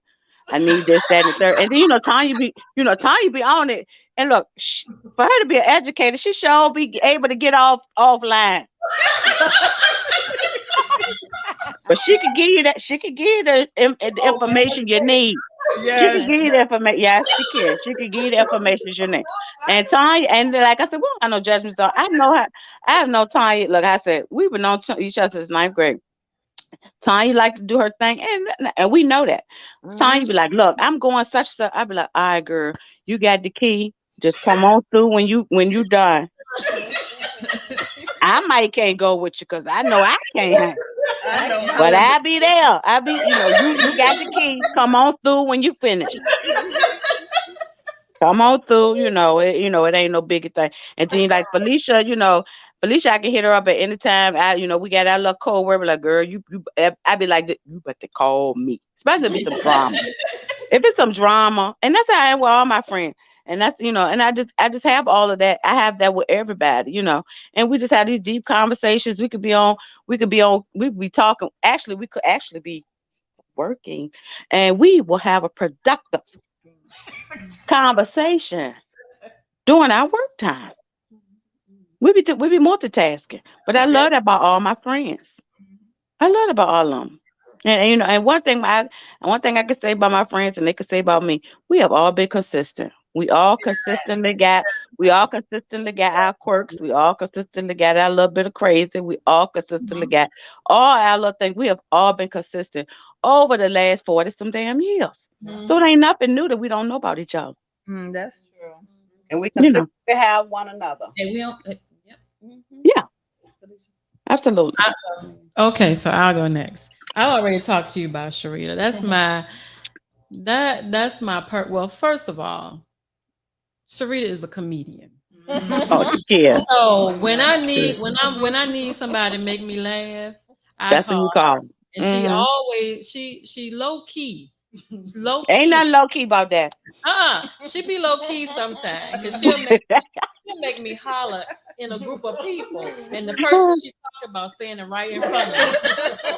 I need this, that, and the third. And then Tanya be on it. And look, for her to be an educator, she sure be able to get offline. But she could give you that. She could give you the information you need. She could Yes. give you the information. Yes, she can. She could give you the information you need. And Tanya, and like I said, we don't have no judgments. Though I know how. I have no Tanya. Look, I said we've been known each other since ninth grade. Tanya like to do her thing, and we know that. Tanya be like, "Look, I'm going such and such." I be like, "All right, girl, you got the key. Just come on through when you done." I might can't go with you because I know I can't. I know my But limit. I'll be there. I'll be, you got the key. Come on through when you finish. Come on through. It ain't no biggie thing. And then like Felicia, Felicia, I can hit her up at any time. We got our little code word. Like, girl, I be like, you better call me, especially if it's some drama. If it's some drama, and that's how I am with all my friends. And that's, and I just have all of that. I have that with everybody, and we just have these deep conversations. We could be talking. Actually, we could actually be working, and we will have a productive conversation during our work time. We be multitasking, but I love that about all my friends. I love that about all of them. And one thing I can say about my friends, and they can say about me, we have all been consistent. We all consistently got our quirks. We all consistently got our little bit of crazy. We all consistently got all our little things. We have all been consistent over the last 40 some damn years. So it ain't nothing new that we don't know about each other. That's true. And we You know. consistently have one another. And we don't. Yep. Yeah, absolutely. Okay, so I'll go next. I already talked to you about Sharita. Well, first of all, Sharita is a comedian. Oh, yeah. So when I need somebody to make me laugh, I That's what call you call her. 'em. And she Mhm. always she low key. Low Ain't key. nothing low key about that. She be low key sometimes because she'll make me holler in a group of people, and the person she talking about standing right in front of me.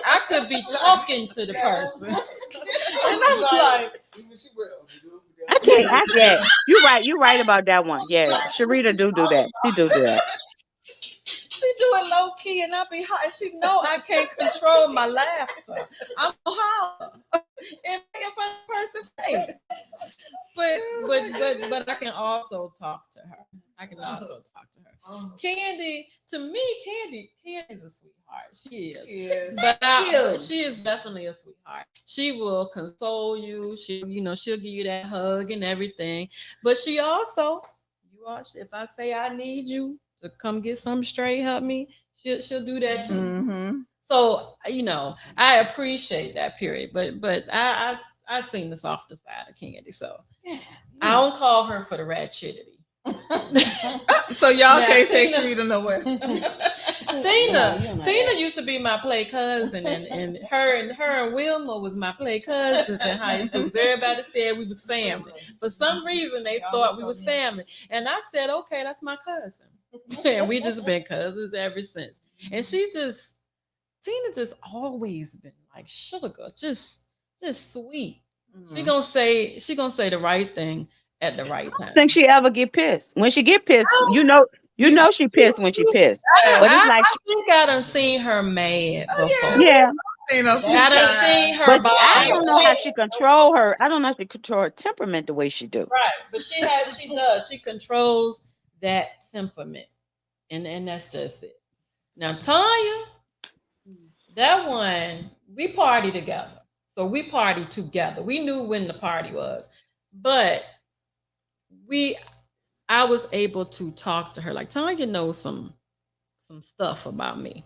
I could be talking to the person, and I was like, I can't. Yeah, you're right about that one. Yeah, Sharita do that. She do that. she do it low key, and I be hot. She know I can't control my laughter. I'm holler and make it for the person's face. But I can also talk to her. I can also talk to her. Candy, to me, Candy's a sweetheart. She is. But she is definitely a sweetheart. She will console you. She'll give you that hug and everything. But she also, if I say I need you to come get some straight, help me, she'll do that too. Mm-hmm. So I appreciate that period. But I've seen the softer side of Candy. So I don't call her for the ratchetity. So y'all Now, can't take Tina- Sharita nowhere. Tina used to be my play cousin, and her and Wilma was my play cousins in high school. So everybody said we was family. For some reason, they thought we was family, and I said, okay, that's my cousin, and we just been cousins ever since. And Tina just always been like sugar, just sweet. She gonna say the right thing at the right time. Think she ever get pissed? When she get pissed, you know she pissed when she pissed. But it's like, I think I done seen her mad before. yeah. I done seen her But body. I don't know how she control her. I don't know how she control her temperament the way she do. Right, but she does. She controls that temperament, and that's just it. Now Tanya, that one, we party together. So we party together. We knew when the party was, but I was able to talk to her. Like, Tanya knows some stuff about me,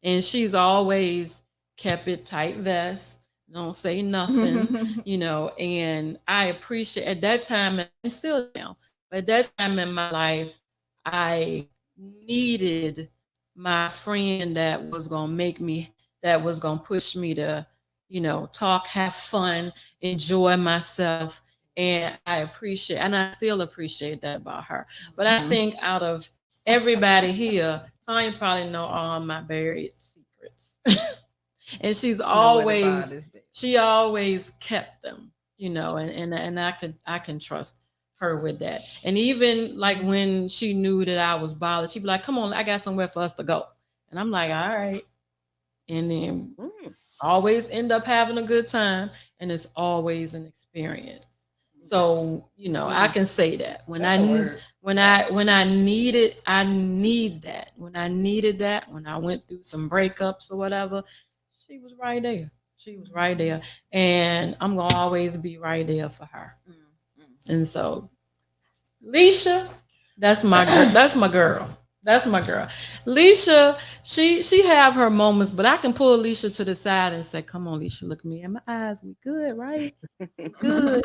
and she's always kept it tight vest, don't say nothing, and I appreciate at that time, and still now, but at that time in my life, I needed my friend that was gonna push me to, talk, have fun, enjoy myself. And I still appreciate that about her. But I think out of everybody here, Tanya probably know all my buried secrets. And she always kept them, and I can trust her with that. And even like when she knew that I was bothered, she'd be like, come on, I got somewhere for us to go. And I'm like, all right. And then always end up having a good time, and it's always an experience. So, I can say that when I needed that. When I needed that, when I went through some breakups or whatever, she was right there. She was right there. And I'm gonna always be right there for her. And so Leisha, that's my girl. That's my girl. Leisha, she have her moments, but I can pull Leisha to the side and say, come on, Leisha, look me in my eyes. We good, right? Good.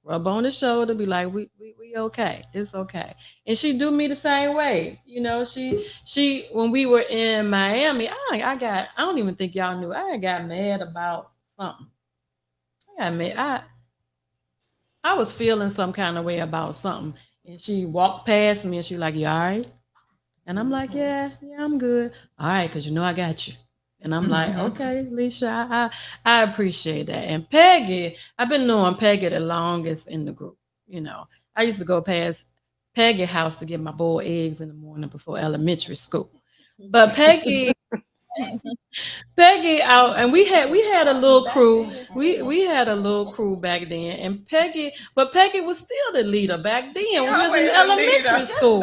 rub on the shoulder, be like, we okay, it's okay. And she do me the same way. You know, she when we were in Miami, I don't even think y'all knew. I got mad about something. I got mad. I was feeling some kind of way about something. And she walked past me and she like, you all right? And I'm like, yeah, I'm good. All right, because you know I got you. And I'm like, okay, Leisha, I appreciate that. And Peggy, I've been knowing Peggy the longest in the group. You know, I used to go past Peggy house to get my boiled eggs in the morning before elementary school. But Peggy out, and we had a little crew. We had a little crew back then, and Peggy was still the leader back then when we was in elementary school.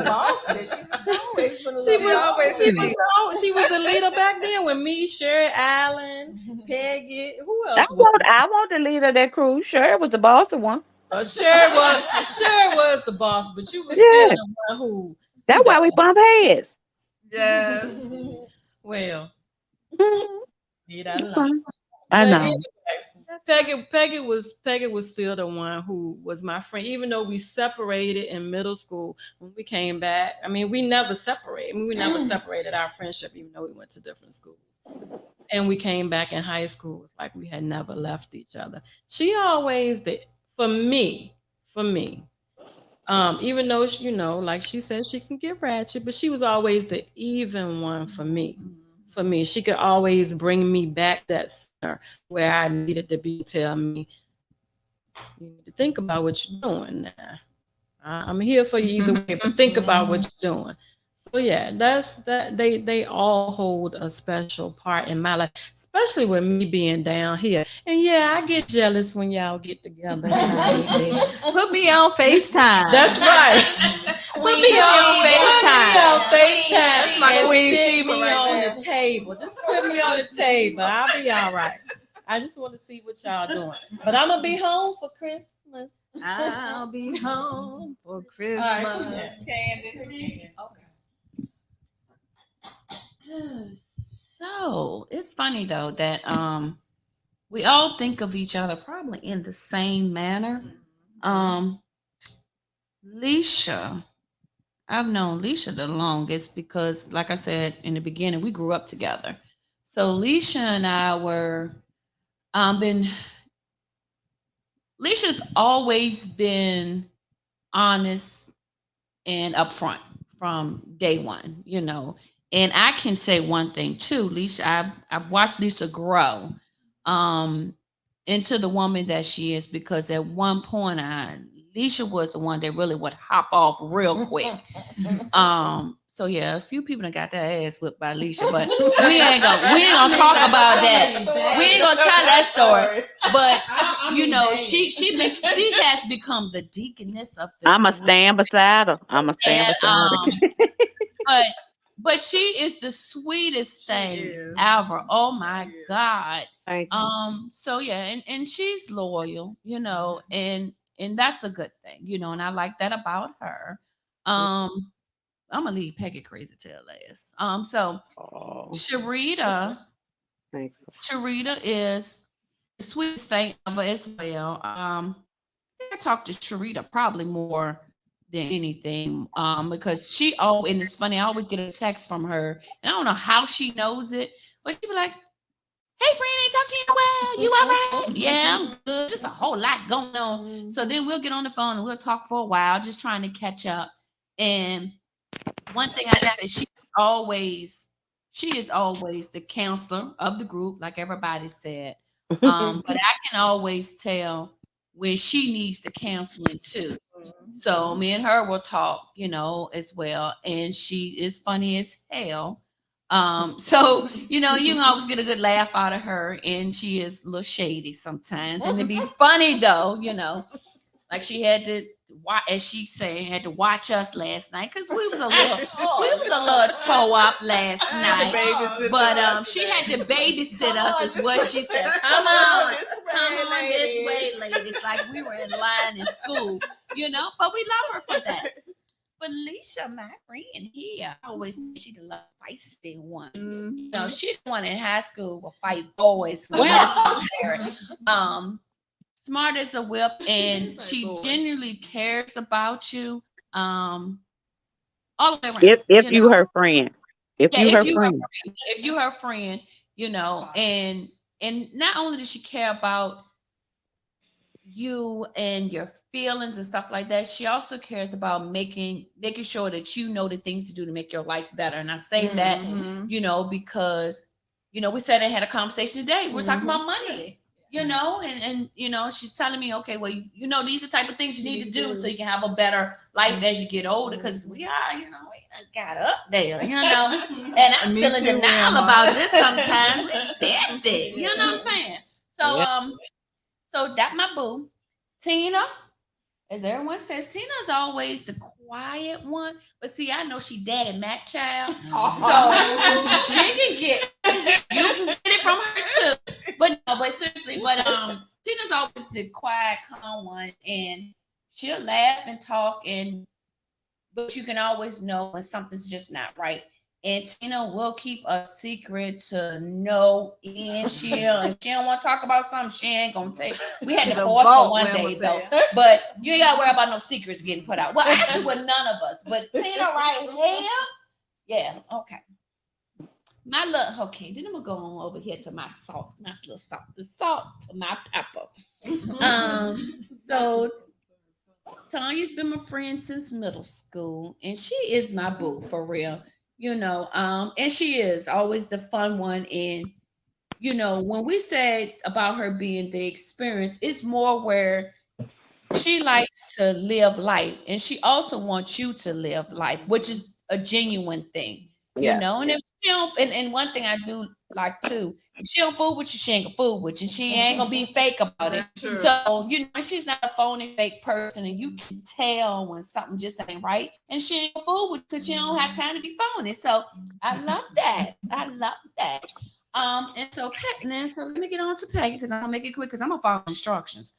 She was the leader back then with me, Sherry Allen, Peggy. Who I else was? want, I want the leader of that crew. Sure, was the bossy one. Sherry was the boss, but you was still Yeah, the one who that's why we bump heads. Yes. well, Mhm. leave that That's alone. fine. I But know. anyway, Peggy was still the one who was my friend, even though we separated in middle school. When we came back, I mean, we never separated. I mean, we never separated our friendship, even though we went to different schools. And we came back in high school. It's like we had never left each other. She always did for me. Even though you know, like she said, she can get ratchet, but she was always the even one for me. For me, she could always bring me back that center where I needed to be. Tell me, you need to think about what you're doing now. I'm here for you either way, but think about what you're doing. So yeah, that's that. They all hold a special part in my life, especially with me being down here. And yeah, I get jealous when y'all get together. Put me on FaceTime. That's right. Put me on FaceTime. That's my And queen sit Sheba me right on there. the table. Just put me on the table. I'll be all right. I just want to see what y'all doing. But I'm gonna be home for Christmas. I'll be home for Christmas. All right. Candid. So it's funny though that we all think of each other probably in the same manner. Um Leisha, I've known Leisha the longest because like I said in the beginning, we grew up together. So Leisha and I were been Leisha's always been honest and upfront from day one, you know. And I can say one thing too, Lisa. I've watched Lisa grow into the woman that she is because at one point, Lisa was the one that really would hop off real quick. So yeah, a few people done got their ass whipped by Alicia, but we ain't gonna talk about that. We ain't gonna tell that story. But you know, she has become the deaconess of the I'ma group. stand beside her. I'ma stand And beside her. but she is the sweetest thing ever. Oh my God. Thank you. So yeah, and she's loyal, you know, and that's a good thing, you know, and I like that about her. I'm gonna leave Peggy crazy till last. So Oh, Sharita, thank you. Sharita is the sweetest thing ever as well. I talk to Sharita probably more than anything. Because and it's funny, I always get a text from her, and I don't know how she knows it, but she be like, "Hey friend, ain't talked to you in a while. You all right?" Yeah, I'm good. Just a whole lot going on. So then we'll get on the phone and we'll talk for a while, just trying to catch up. And one thing I can say, she is always the counselor of the group, like everybody said. But I can always tell when she needs the counseling too. So me and her will talk, you know, as well. And she is funny as hell. So you know, you can always get a good laugh out of her, and she is a little shady sometimes. And it'd be funny though, you know. Like she had to watch, as she said, had to watch us last night because we was a little toe up last night. But she had to babysit us, is what she said. Come on this way, ladies. Like we were in line in school, you know. But we love her for that. But Leisha, my friend here, I always say she the love feisty one. You know, she the one in high school will fight boys when necessary. smart as a whip, and she genuinely cares about you. All the way around. If you her friend. If Yeah, you if her you friend. if you her friend, and not only does she care about you and your feelings and stuff like that, she also cares about making sure that you know the things to do to make your life better. And I say that, because we said I had a conversation today. We're talking about money. And she's telling me, okay, well, these are the type of things you need to do so you can have a better life as you get older, because we done got up there, and I'm still in denial about this sometimes. We been there, you know what I'm saying? So, so that my boo, Tina. As everyone says, Tina's always the quiet one. But see, I know she daddy Matt child. So she can get you can get it from her too. But seriously, Tina's always the quiet, calm one, and she'll laugh and talk, but you can always know when something's just not right. And Tina will keep a secret to no end. If she don't want to talk about something, she ain't gonna take. We had to force her one day though. But you ain't gotta worry about no secrets getting put out. Well, actually with none of us. But Tina right here, yeah, okay. Then I'm gonna go on over here to my salt, my little salt, the salt to my pepper. So Tanya's been my friend since middle school, and she is my boo for real, and she is always the fun one. And when we said about her being the experience, it's more where she likes to live life, and she also wants you to live life, which is a genuine thing, And if she don't, and one thing I do like too, if she don't fool with you, she ain't gonna fool with you. She ain't gonna be fake about it. So she's not a phony fake person, and you can tell when something just ain't right, and she ain't gonna fool with you because she don't have time to be phony. So I love that. And so let me get on to Peggy, because I'm gonna make it quick because I'm gonna follow instructions.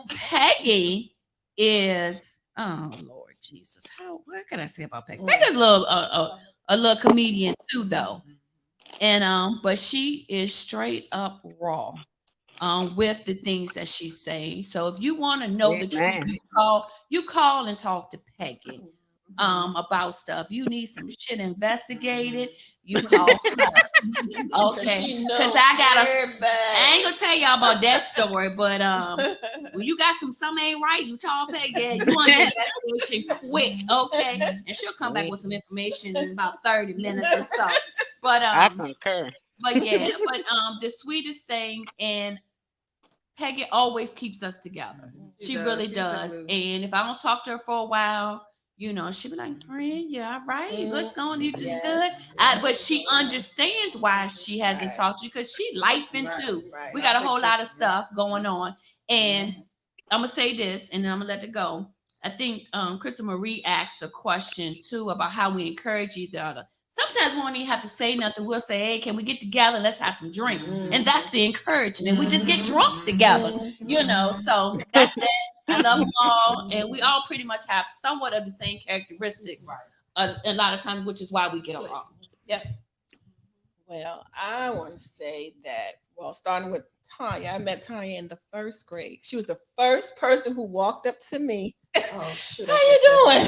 Peggy is, oh Lord Jesus, what can I say about Peggy? Peggy's a little comedian too, though, and but she is straight up raw with the things that she's saying. So if you want to know the truth, you call and talk to Peggy about stuff. You need some shit investigated, you call her. Okay, because I ain't gonna tell y'all about that story, but when you got something ain't right, you talk Peggy. Yeah, you want the investigation quick, okay? And she'll come back with some information in about 30 minutes or so. But I concur. But the sweetest thing, and Peggy always keeps us together. She really does. And if I don't talk to her for a while, she'll be like, friend, yeah, right. What's going on? You just good? But she understands why she hasn't talked to you, because she lifing too. We got a whole lot of stuff going on. And I'm going to say this, and then I'm going to let it go. I think Krista Marie asked a question too about how we encourage each other. Sometimes we don't even have to say nothing. We'll say, hey, can we get together? Let's have some drinks. And that's the encouragement. We just get drunk together, So that's that. I love them all. And we all pretty much have somewhat of the same characteristics a lot of times, which is why we get along. Yep. Well, I want to say that, starting with Tanya, I met Tanya in the first grade. She was the first person who walked up to me. Oh, how you doing?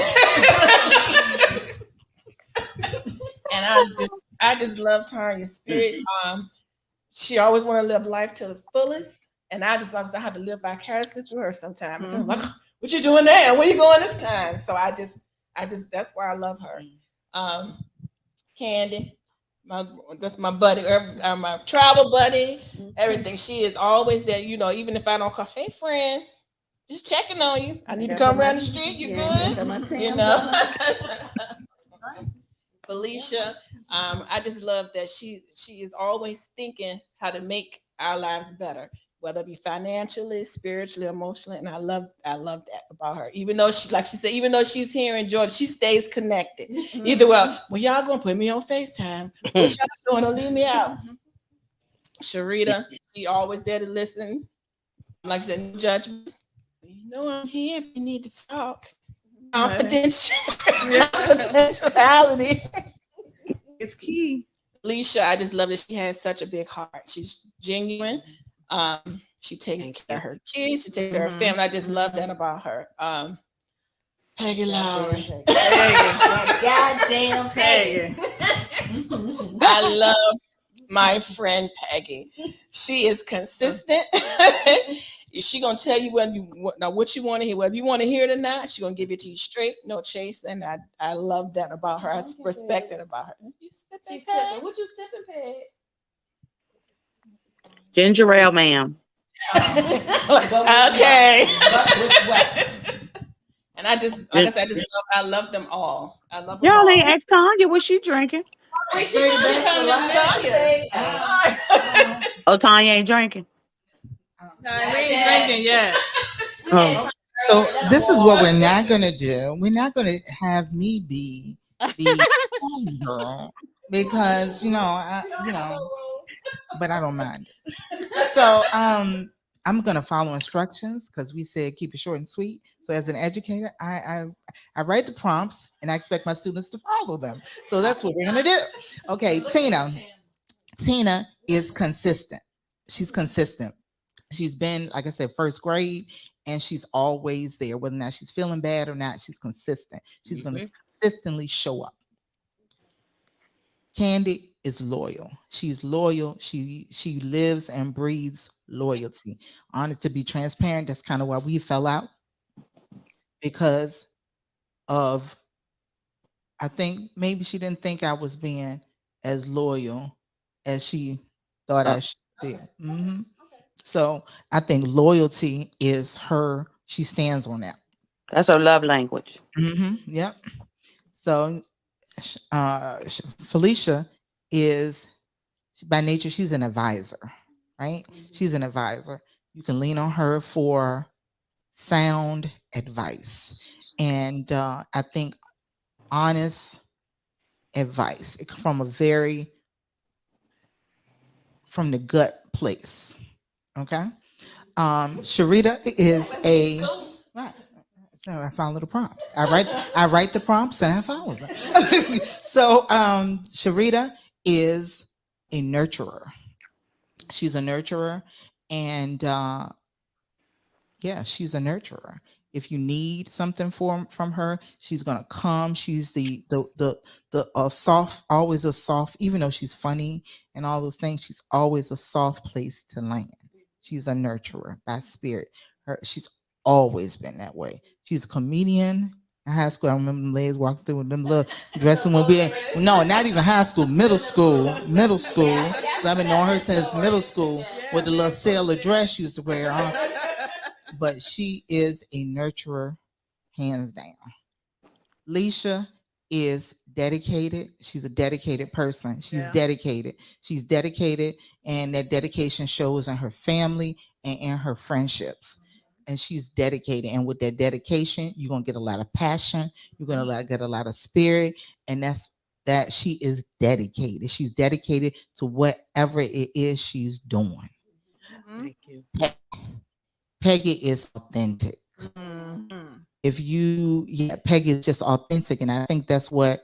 And I just love Tanya's spirit. She always want to live life to the fullest, and I just I have to live vicariously through her sometimes. Because I'm like, what you doing now? Where you going this time? So I just that's why I love her. Candid, that's my buddy, my travel buddy, everything. She is always there. Even if I don't call, hey friend, just checking on you. I need to come around the street. You good? Felicia, I just love that she is always thinking how to make our lives better, whether it be financially, spiritually, emotionally, and I love that about her. Even though even though she's here in Georgia, she stays connected. Either well, y'all gonna put me on FaceTime. What y'all doing? Don't leave me out. Sharita, she always there to listen. Like I said, no judgment. I'm here if you need to talk. Confidentiality. It's key. Alicia, I just love that she has such a big heart. She's genuine. She takes care of her kids. She takes care of her family. I just love that about her. Peggy Lowry. Goddamn Peggy. I love my friend Peggy. She is consistent. She gonna tell you what you want to hear, whether you want to hear it or not. She gonna give it to you straight, no chase, and I love that about her. I respect that about her. She's sipping. What you sipping, Peg? Ginger ale, ma'am. Okay. And I just, like I said, I love them all. I love them Y'all all. ain't asked Tanya what she drinking. Wait, she Oh, Tanya ain't drinking. No, we ain't drinking yet. Oh. So this is what we're not gonna do. We're not gonna have me be the girl because but I don't mind it. So I'm gonna follow instructions because we said keep it short and sweet. So as an educator, I write the prompts and I expect my students to follow them. So that's what we're gonna do. Okay, Tina. Tina is consistent. She's consistent. She's been, like I said, first grade, and she's always there. Whether or not she's feeling bad or not, she's consistent. She's going to consistently show up. Candid is loyal. She's loyal. She lives and breathes loyalty. Honest, to be transparent, that's kind of why we fell out, because of, I think maybe she didn't think I was being as loyal as she thought I should be. Mm-hmm. So I think loyalty is her. She stands on that. That's her love language. Mm-hmm. Yep. So Felicia is, by nature, she's an advisor, right? She's an advisor. You can lean on her for sound advice. And I think honest advice from the gut place. Okay. Sharita is a right. So I follow the prompts. I write the prompts and I follow them. So Sharita is a nurturer. She's a nurturer, and yeah, she's a nurturer. If you need something from her, she's gonna come. She's the soft, always a soft, even though she's funny and all those things, she's always a soft place to land. She's a nurturer by spirit. She's always been that way. She's a comedian. In high school, I remember the ladies walking through with them little dressing will be no, not even high school, middle school. So I've been knowing her since middle school with the little sailor dress she used to wear. But she is a nurturer, hands down. Leisha is dedicated. She's a dedicated person. She's dedicated. She's dedicated, and that dedication shows in her family and in her friendships. And she's dedicated. And with that dedication, you're gonna get a lot of passion. You're gonna get a lot of spirit, and that she is dedicated. She's dedicated to whatever it is she's doing. Thank you. Peggy is authentic. Peggy is just authentic, and I think that's why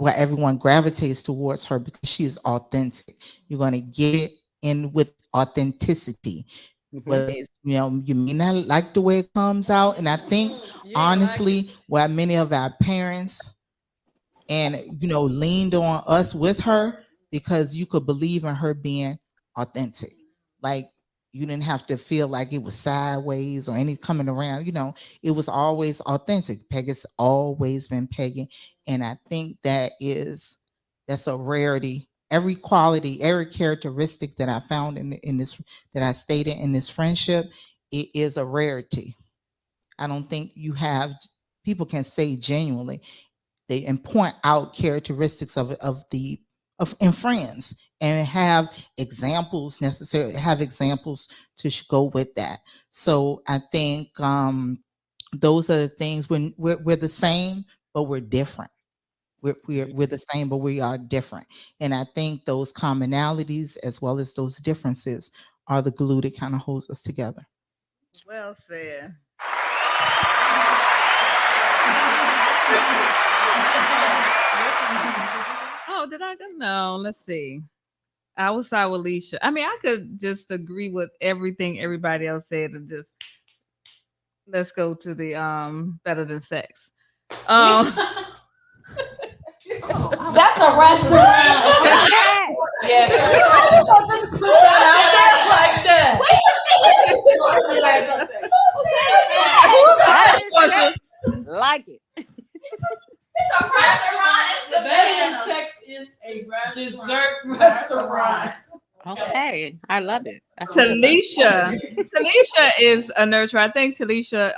everyone gravitates towards her, because she is authentic. You're going to get it in with authenticity. But you may not like the way it comes out, and I think honestly, why many of our parents and leaned on us with her, because you could believe in her being authentic. Like, you didn't have to feel like it was sideways or any coming around. It was always authentic. Peggy's always been Peggy, and I think that's a rarity. Every quality, every characteristic that I found in this, that I stated in this friendship, it is a rarity. I don't think people can say genuinely and point out characteristics of in friends, and have examples to go with that. So I think those are the things. When we're the same but we're different. We're the same but we are different, and I think those commonalities as well as those differences are the glue that kind of holds us together. Well said. Oh, did I go? No, let's see. I would side with Alicia. I mean, I could just agree with everything everybody else said and just let's go to the better than sex. That's a restaurant. Yeah. Like it. It's a restaurant. It's a Better than sex is a dessert restaurant. Okay, I love it. That's a good one. Talisha is a nurturer. I think Talisha,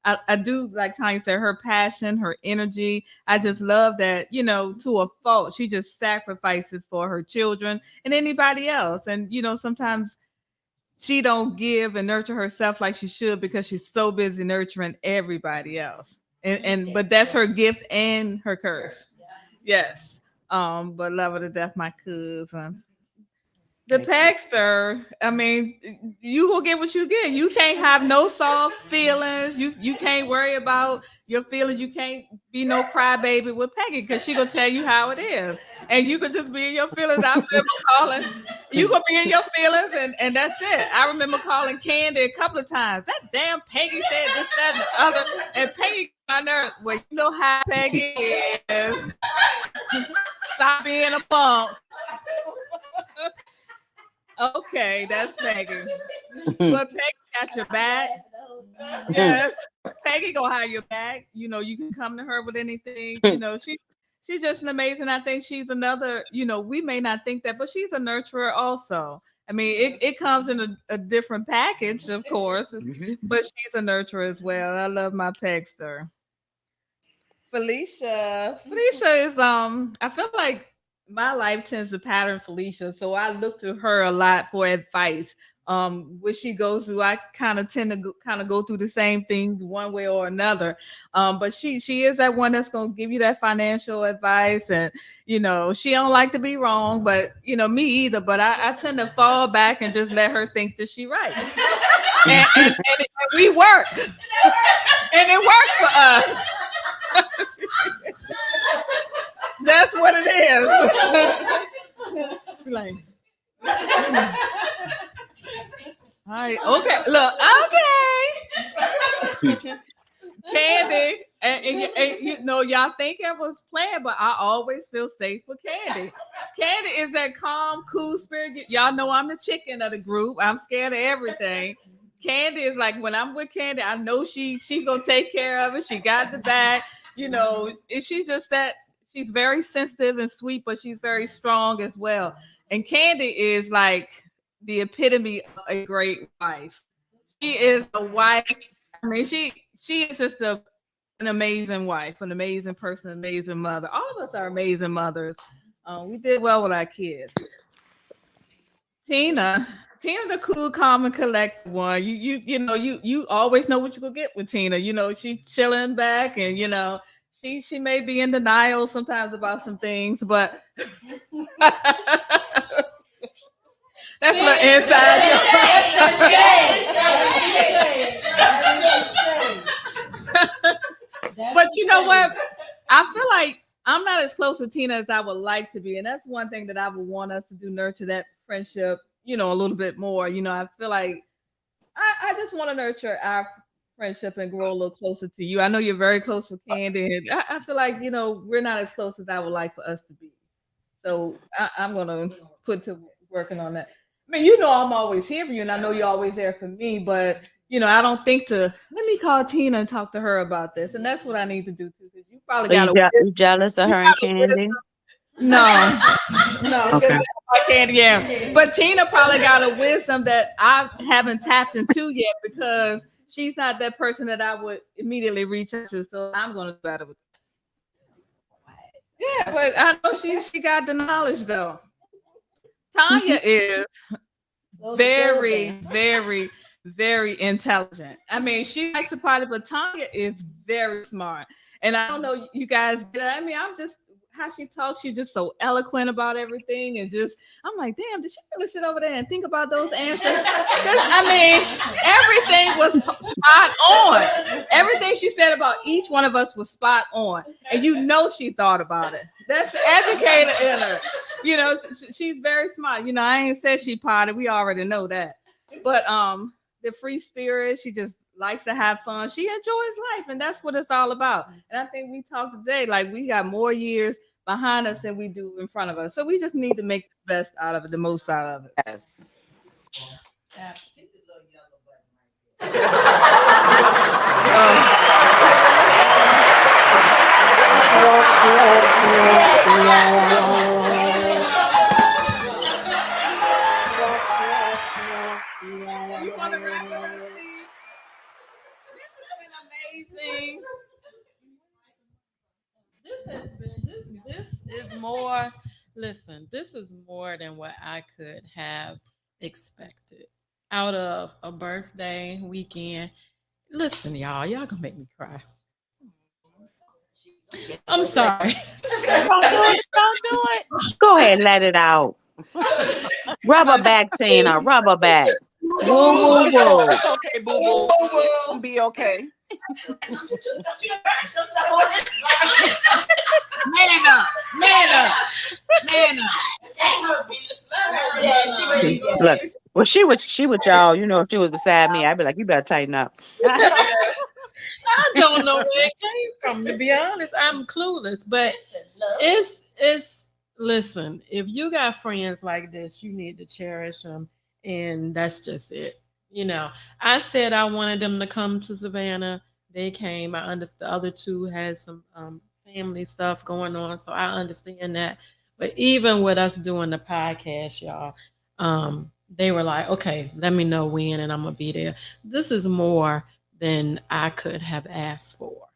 I do like Tanya said, her passion, her energy. I just love that, you know, to a fault. She just sacrifices for her children and anybody else. And you know, sometimes she don't give and nurture herself like she should because she's so busy nurturing everybody else. And but that's her gift and her curse. Yes. But love her to death, my cousin. The Paxter, I mean, you gonna get what you get. You can't have no soft feelings. You can't worry about your feelings. You can't be no crybaby with Peggy because she gonna tell you how it is, and you can just be in your feelings. I remember calling. You gonna be in your feelings, and that's it. I remember calling Candy a couple of times. That damn Peggy said this, that, and the other, and Peggy got nerve. Well, you know how Peggy is. Stop being a punk. Okay, that's Peggy. But Peggy got your back. Yes, Peggy gonna have your back. You know, you can come to her with anything. You know, she's just an amazing. I think she's another. You know, we may not think that, but she's a nurturer also. I mean, it comes in a different package, of course, but she's a nurturer as well. I love my Pegster. Felicia is I feel like my life tends to pattern Felicia, so I look to her a lot for advice. What she goes through, I kind of tend to kind of go through the same things one way or another. But she is that one that's gonna give you that financial advice, and you know she don't like to be wrong, but you know me either. But I tend to fall back and just let her think that she right, and we work, and it works for us. That's what it is. Like, all right, okay, look, okay. Candy, and you know, y'all think I was playing, but I always feel safe with Candy. Candy is that calm, cool spirit. Y'all know I'm the chicken of the group. I'm scared of everything. Candy is like when I'm with Candy, I know she's gonna take care of it. She got the bag, you know. She's just that. She's very sensitive and sweet, but she's very strong as well. And Candy is like the epitome of a great wife. She is a wife. I mean, she is just an amazing wife, an amazing person, an amazing mother. All of us are amazing mothers. We did well with our kids. Tina, the cool, calm, and collected one. You know you always know what you could get with Tina. You know she's chilling back, and you know she may be in denial sometimes about some things, but that's a little inside. But you know what? I feel like I'm not as close to Tina as I would like to be, and that's one thing that I would want us to do: nurture that friendship, you know, a little bit more. You know, I feel like I just want to nurture our friendship and grow a little closer to you. I know you're very close with Candy, and I feel like you know we're not as close as I would like for us to be. So I'm gonna put to working on that. I mean, you know, I'm always here for you, and I know you're always there for me. But you know, I don't think to let me call Tina and talk to her about this, and that's what I need to do too. Because you probably Are got you jealous of her and Candy? no, no, Okay. I can't. Yeah, but Tina probably got a wisdom that I haven't tapped into yet because she's not that person that I would immediately reach out to. So I'm going to do better with that. Yeah, but I know she got the knowledge though. Tanya is very, very, very intelligent. I mean, she likes to party, but Tanya is very smart. And I don't know, you guys. I mean, I'm just how she talks. She's just so eloquent about everything, and just I'm like, damn, did she really sit over there and think about those answers? 'Cause, I mean, everything was spot on. Everything she said about each one of us was spot on, and you know she thought about it. That's the educator in her. You know, she's very smart. You know, I ain't said she potted. We already know that. But the free spirit, she just likes to have fun. She enjoys life, and that's what it's all about. And I think we talked today, like we got more years behind us than we do in front of us. So we just need to make the best out of it, the most out of it. Yes. You want to wrap it up, Steve? This has been amazing. This is more. Listen, this is more than what I could have expected out of a birthday weekend. Listen, y'all gonna make me cry. I'm sorry. Don't do it. Go ahead, let it out. Rubber back, Tina. Rubber back. Woo, woo, woo. It's okay, boo boo. It'll be okay. Man up, man up, man up. Yeah, she really did. Look, well, she with y'all. You know, if she was beside me, I'd be like, you better tighten up. I don't know where it came from, to be honest. I'm clueless, but it's listen, if you got friends like this, you need to cherish them, and that's just it. You know, I said I wanted them to come to Savannah. They came. I understand the other two had some family stuff going on, so I understand that. But even with us doing the podcast, y'all, they were like, okay, let me know when, and I'm gonna be there. This is more than I could have asked for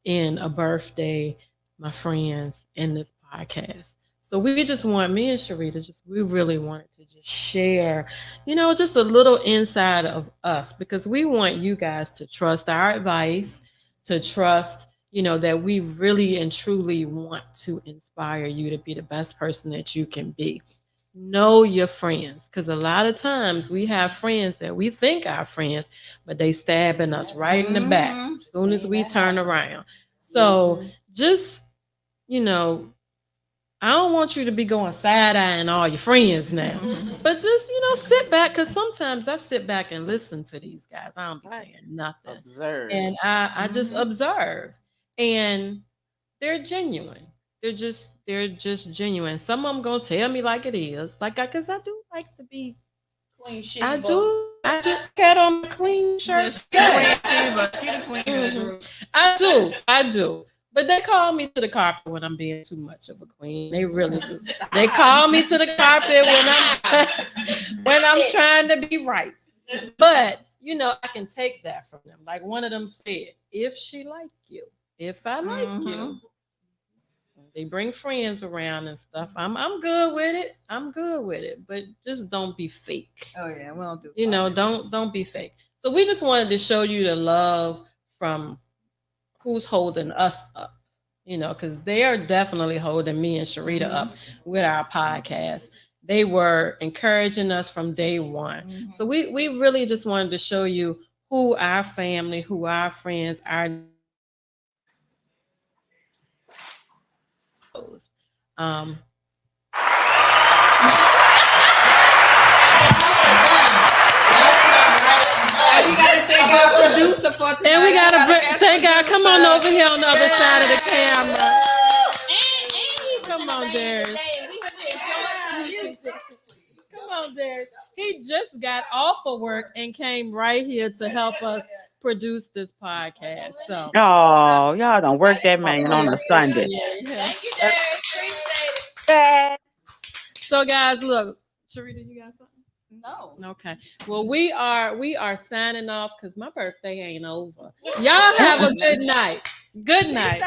in a birthday, my friends, in this podcast. So we just want, me and Sharita, we really wanted to just share, you know, just a little inside of us, because we want you guys to trust our advice, to trust, you know, that we really and truly want to inspire you to be the best person that you can be. Know your friends, because a lot of times we have friends that we think are friends, but they stabbing us right in the back as soon as we turn around. So just, you know, I don't want you to be going side-eyeing all your friends now, but just, you know, sit back, because sometimes I sit back and listen to these guys. I don't be saying nothing. Observe. And I just observe, and they're genuine. They're just genuine. Some of them gonna tell me like it is, because I do like to be Queen shit. I do got on my clean shirt. She the queen of the group. I do. But they call me to the carpet when I'm being too much of a queen. They really do. They call me to the carpet when I'm trying to be right. But you know, I can take that from them. Like one of them said, if she like you, if I like you, they bring friends around and stuff. I'm good with it. I'm good with it. But just don't be fake. Oh yeah, we don't do. You know, don't be fake. So we just wanted to show you the love from who's holding us up. You know, because they are definitely holding me and Sharita up with our podcast. They were encouraging us from day one. So we really just wanted to show you who our family, who our friends, our um we gotta thank our producer for tonight. and we gotta thank God. Come on over here on the other side of the camera. Come on, Darius. Come on, Darius. He just got off of work and came right here to help us produce this podcast. So, Oh, y'all don't work that man on a Sunday. Thank you, Darius. Appreciate it. So, guys, look, Sharita, you got something? No. Okay. Well, we are signing off because my birthday ain't over. Y'all have a good night. Good night.